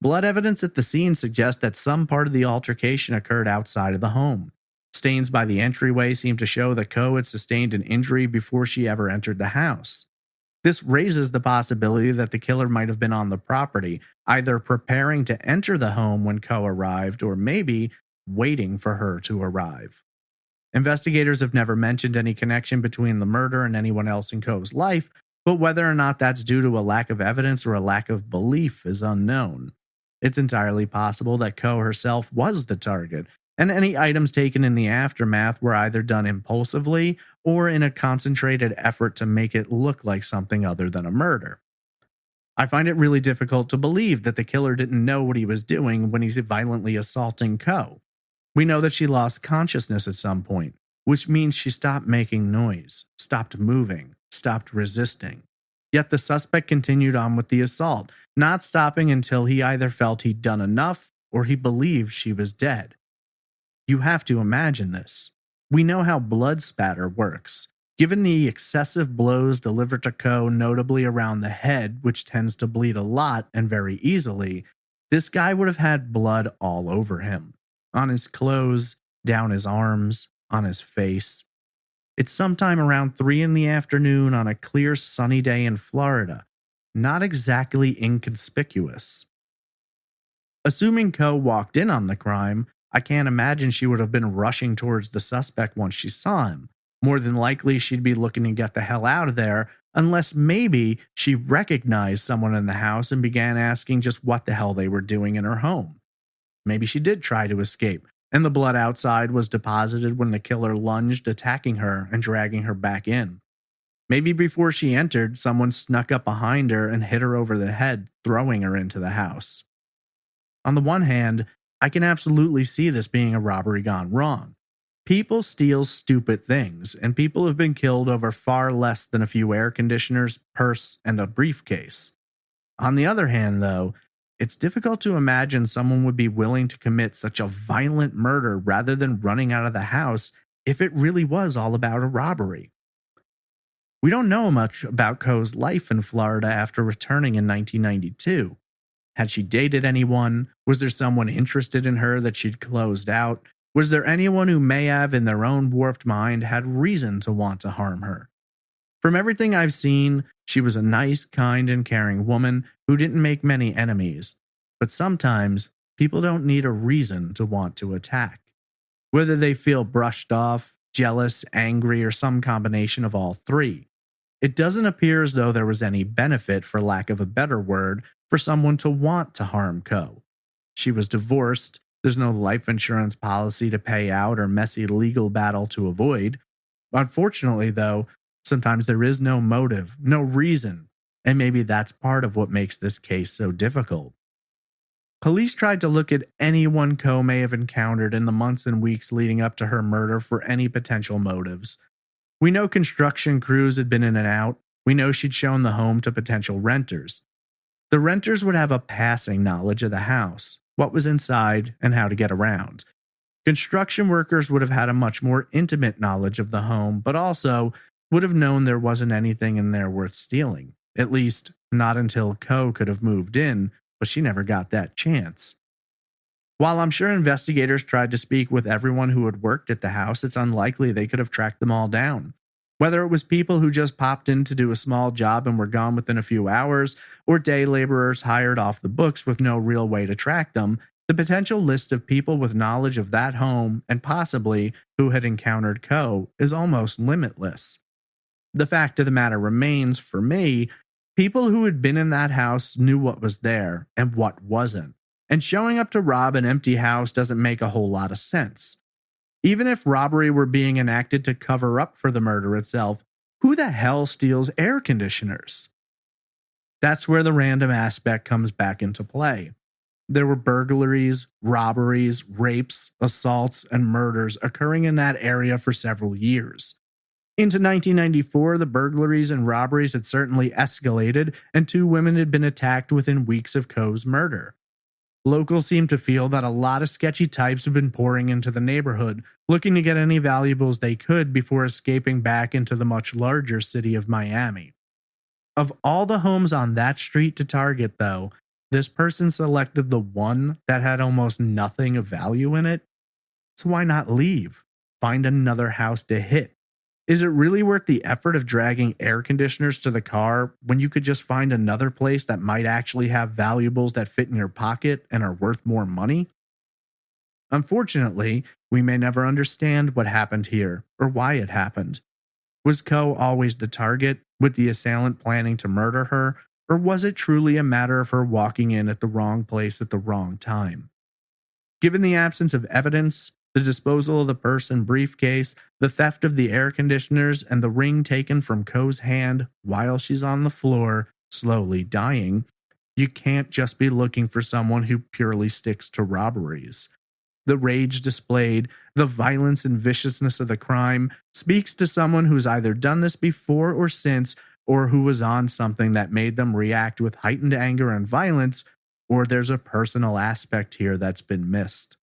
Blood evidence at the scene suggests that some part of the altercation occurred outside of the home. Stains by the entryway seem to show that Coe had sustained an injury before she ever entered the house. This raises the possibility that the killer might have been on the property, either preparing to enter the home when Coe arrived, or maybe waiting for her to arrive. Investigators have never mentioned any connection between the murder and anyone else in Coe's life, but whether or not that's due to a lack of evidence or a lack of belief is unknown. It's entirely possible that Coe herself was the target, and any items taken in the aftermath were either done impulsively or in a concentrated effort to make it look like something other than a murder. I find it really difficult to believe that the killer didn't know what he was doing when he's violently assaulting Coe. We know that she lost consciousness at some point, which means she stopped making noise, stopped moving, stopped resisting. Yet the suspect continued on with the assault, not stopping until he either felt he'd done enough or he believed she was dead. You have to imagine this. We know how blood spatter works. Given the excessive blows delivered to Coe, notably around the head, which tends to bleed a lot and very easily, this guy would have had blood all over him. On his clothes, down his arms, on his face. It's sometime around 3 in the afternoon on a clear sunny day in Florida. Not exactly inconspicuous. Assuming Coe walked in on the crime, I can't imagine she would have been rushing towards the suspect once she saw him. More than likely, she'd be looking to get the hell out of there, unless maybe she recognized someone in the house and began asking just what the hell they were doing in her home. Maybe she did try to escape, and the blood outside was deposited when the killer lunged, attacking her and dragging her back in. Maybe before she entered, someone snuck up behind her and hit her over the head, throwing her into the house. On the one hand, I can absolutely see this being a robbery gone wrong. People steal stupid things, and people have been killed over far less than a few air conditioners, purse, and a briefcase. On the other hand, though, it's difficult to imagine someone would be willing to commit such a violent murder rather than running out of the house if it really was all about a robbery. We don't know much about Coe's life in Florida after returning in 1992. Had she dated anyone? Was there someone interested in her that she'd closed out? Was there anyone who may have, in their own warped mind, had reason to want to harm her? From everything I've seen, she was a nice, kind, and caring woman who didn't make many enemies. But sometimes, people don't need a reason to want to attack. Whether they feel brushed off, jealous, angry, or some combination of all three. It doesn't appear as though there was any benefit, for lack of a better word, for someone to want to harm Coe. She was divorced, there's no life insurance policy to pay out or messy legal battle to avoid. Unfortunately, though, sometimes there is no motive, no reason, and maybe that's part of what makes this case so difficult. Police tried to look at anyone Coe may have encountered in the months and weeks leading up to her murder for any potential motives. We know construction crews had been in and out. We know she'd shown the home to potential renters. The renters would have a passing knowledge of the house, what was inside, and how to get around. Construction workers would have had a much more intimate knowledge of the home, but also would have known there wasn't anything in there worth stealing. At least, not until Coe could have moved in, but she never got that chance. While I'm sure investigators tried to speak with everyone who had worked at the house, it's unlikely they could have tracked them all down. Whether it was people who just popped in to do a small job and were gone within a few hours, or day laborers hired off the books with no real way to track them, the potential list of people with knowledge of that home and possibly who had encountered Coe is almost limitless. The fact of the matter remains, for me, people who had been in that house knew what was there and what wasn't, and showing up to rob an empty house doesn't make a whole lot of sense. Even if robbery were being enacted to cover up for the murder itself, who the hell steals air conditioners? That's where the random aspect comes back into play. There were burglaries, robberies, rapes, assaults, and murders occurring in that area for several years. Into 1994, the burglaries and robberies had certainly escalated, and 2 women had been attacked within weeks of Coe's murder. Locals seem to feel that a lot of sketchy types have been pouring into the neighborhood, looking to get any valuables they could before escaping back into the much larger city of Miami. Of all the homes on that street to target, though, this person selected the one that had almost nothing of value in it. So why not leave? Find another house to hit. Is it really worth the effort of dragging air conditioners to the car when you could just find another place that might actually have valuables that fit in your pocket and are worth more money? Unfortunately, we may never understand what happened here or why it happened. Was Coe always the target, with the assailant planning to murder her, or was it truly a matter of her walking in at the wrong place at the wrong time? Given the absence of evidence, the disposal of the purse and briefcase, the theft of the air conditioners, and the ring taken from Coe's hand while she's on the floor, slowly dying, you can't just be looking for someone who purely sticks to robberies. The rage displayed, the violence and viciousness of the crime speaks to someone who's either done this before or since, or who was on something that made them react with heightened anger and violence, or there's a personal aspect here that's been missed.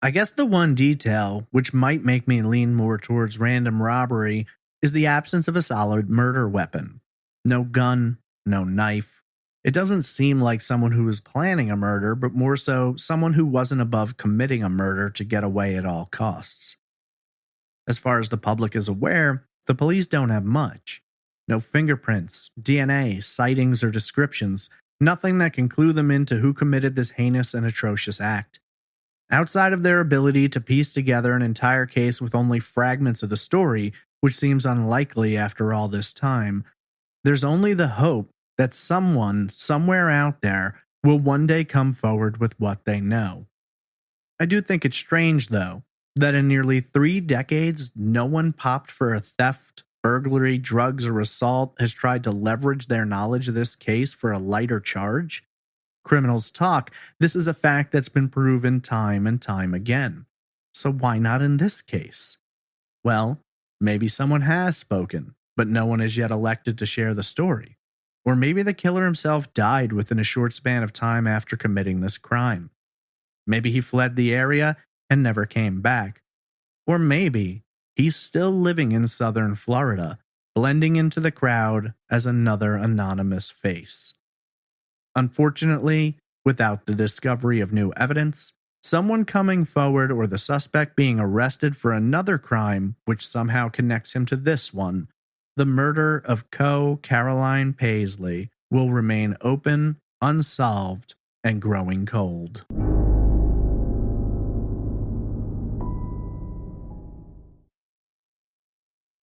I guess the one detail, which might make me lean more towards random robbery, is the absence of a solid murder weapon. No gun, no knife. It doesn't seem like someone who was planning a murder, but more so someone who wasn't above committing a murder to get away at all costs. As far as the public is aware, the police don't have much. No fingerprints, DNA, sightings, or descriptions, nothing that can clue them into who committed this heinous and atrocious act. Outside of their ability to piece together an entire case with only fragments of the story, which seems unlikely after all this time, there's only the hope that someone, somewhere out there, will one day come forward with what they know. I do think it's strange, though, that in nearly 3 decades, no one popped for a theft, burglary, drugs, or assault has tried to leverage their knowledge of this case for a lighter charge. Criminals talk. This is a fact that's been proven time and time again. So why not in this case? Well, maybe someone has spoken, but no one has yet elected to share the story. Or maybe the killer himself died within a short span of time after committing this crime. Maybe he fled the area and never came back. Or maybe he's still living in southern Florida, blending into the crowd as another anonymous face. Unfortunately, without the discovery of new evidence, someone coming forward or the suspect being arrested for another crime which somehow connects him to this one, the murder of Coe Caroline Paisley will remain open, unsolved, and growing cold.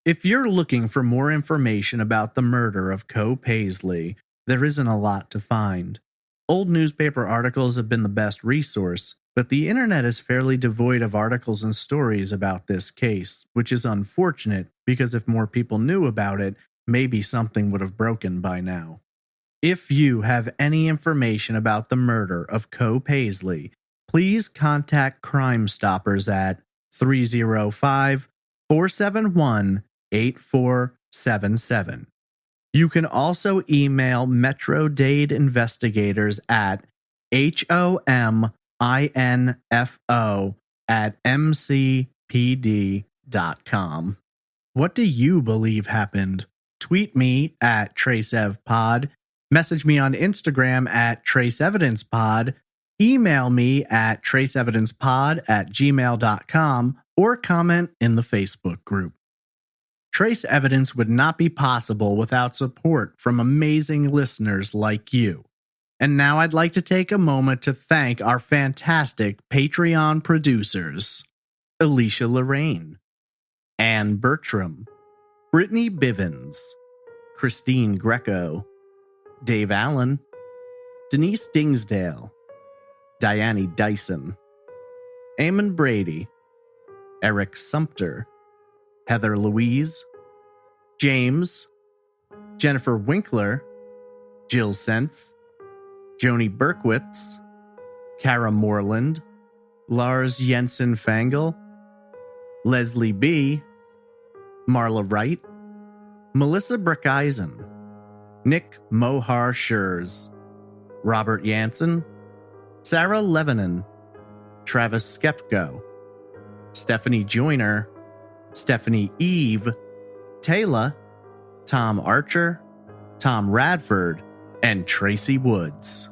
If you're looking for more information about the murder of Coe Paisley, there isn't a lot to find. Old newspaper articles have been the best resource, but the internet is fairly devoid of articles and stories about this case, which is unfortunate because if more people knew about it, maybe something would have broken by now. If you have any information about the murder of Coe Paisley, please contact Crime Stoppers at 305-471-8477. You can also email Metro Dade investigators at hominfo@mcpd.com. What do you believe happened? Tweet me at TraceEvPod, message me on Instagram at TraceEvidencePod, email me at traceevidencepod@gmail.com, or comment in the Facebook group. Trace Evidence would not be possible without support from amazing listeners like you. And now I'd like to take a moment to thank our fantastic Patreon producers: Alicia Lorraine, Anne Bertram, Brittany Bivens, Christine Greco, Dave Allen, Denise Dingsdale, Diane Dyson, Eamon Brady, Eric Sumter, Heather Louise, James, Jennifer Winkler, Jill Sense, Joni Berkowitz, Kara Moreland, Lars Jensen Fangle, Leslie B., Marla Wright, Melissa Brickeisen, Nick Mohar Schurz, Robert Jansen, Sarah Lebanon, Travis Skepko, Stephanie Joyner, Stephanie Eve, Taylor, Tom Archer, Tom Radford, and Tracy Woods.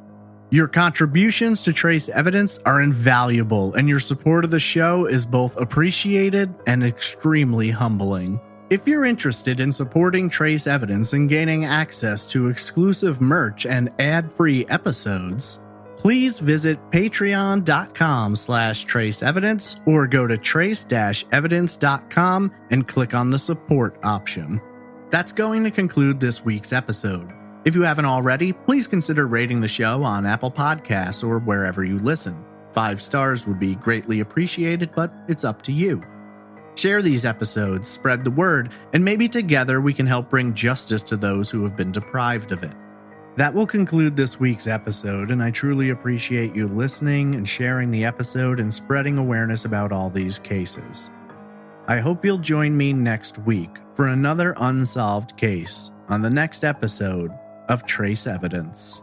Your contributions to Trace Evidence are invaluable, and your support of the show is both appreciated and extremely humbling. If you're interested in supporting Trace Evidence and gaining access to exclusive merch and ad-free episodes, please visit patreon.com/traceevidence or go to trace-evidence.com and click on the support option. That's going to conclude this week's episode. If you haven't already, please consider rating the show on Apple Podcasts or wherever you listen. 5 stars would be greatly appreciated, but it's up to you. Share these episodes, spread the word, and maybe together we can help bring justice to those who have been deprived of it. That will conclude this week's episode, and I truly appreciate you listening and sharing the episode and spreading awareness about all these cases. I hope you'll join me next week for another unsolved case on the next episode of Trace Evidence.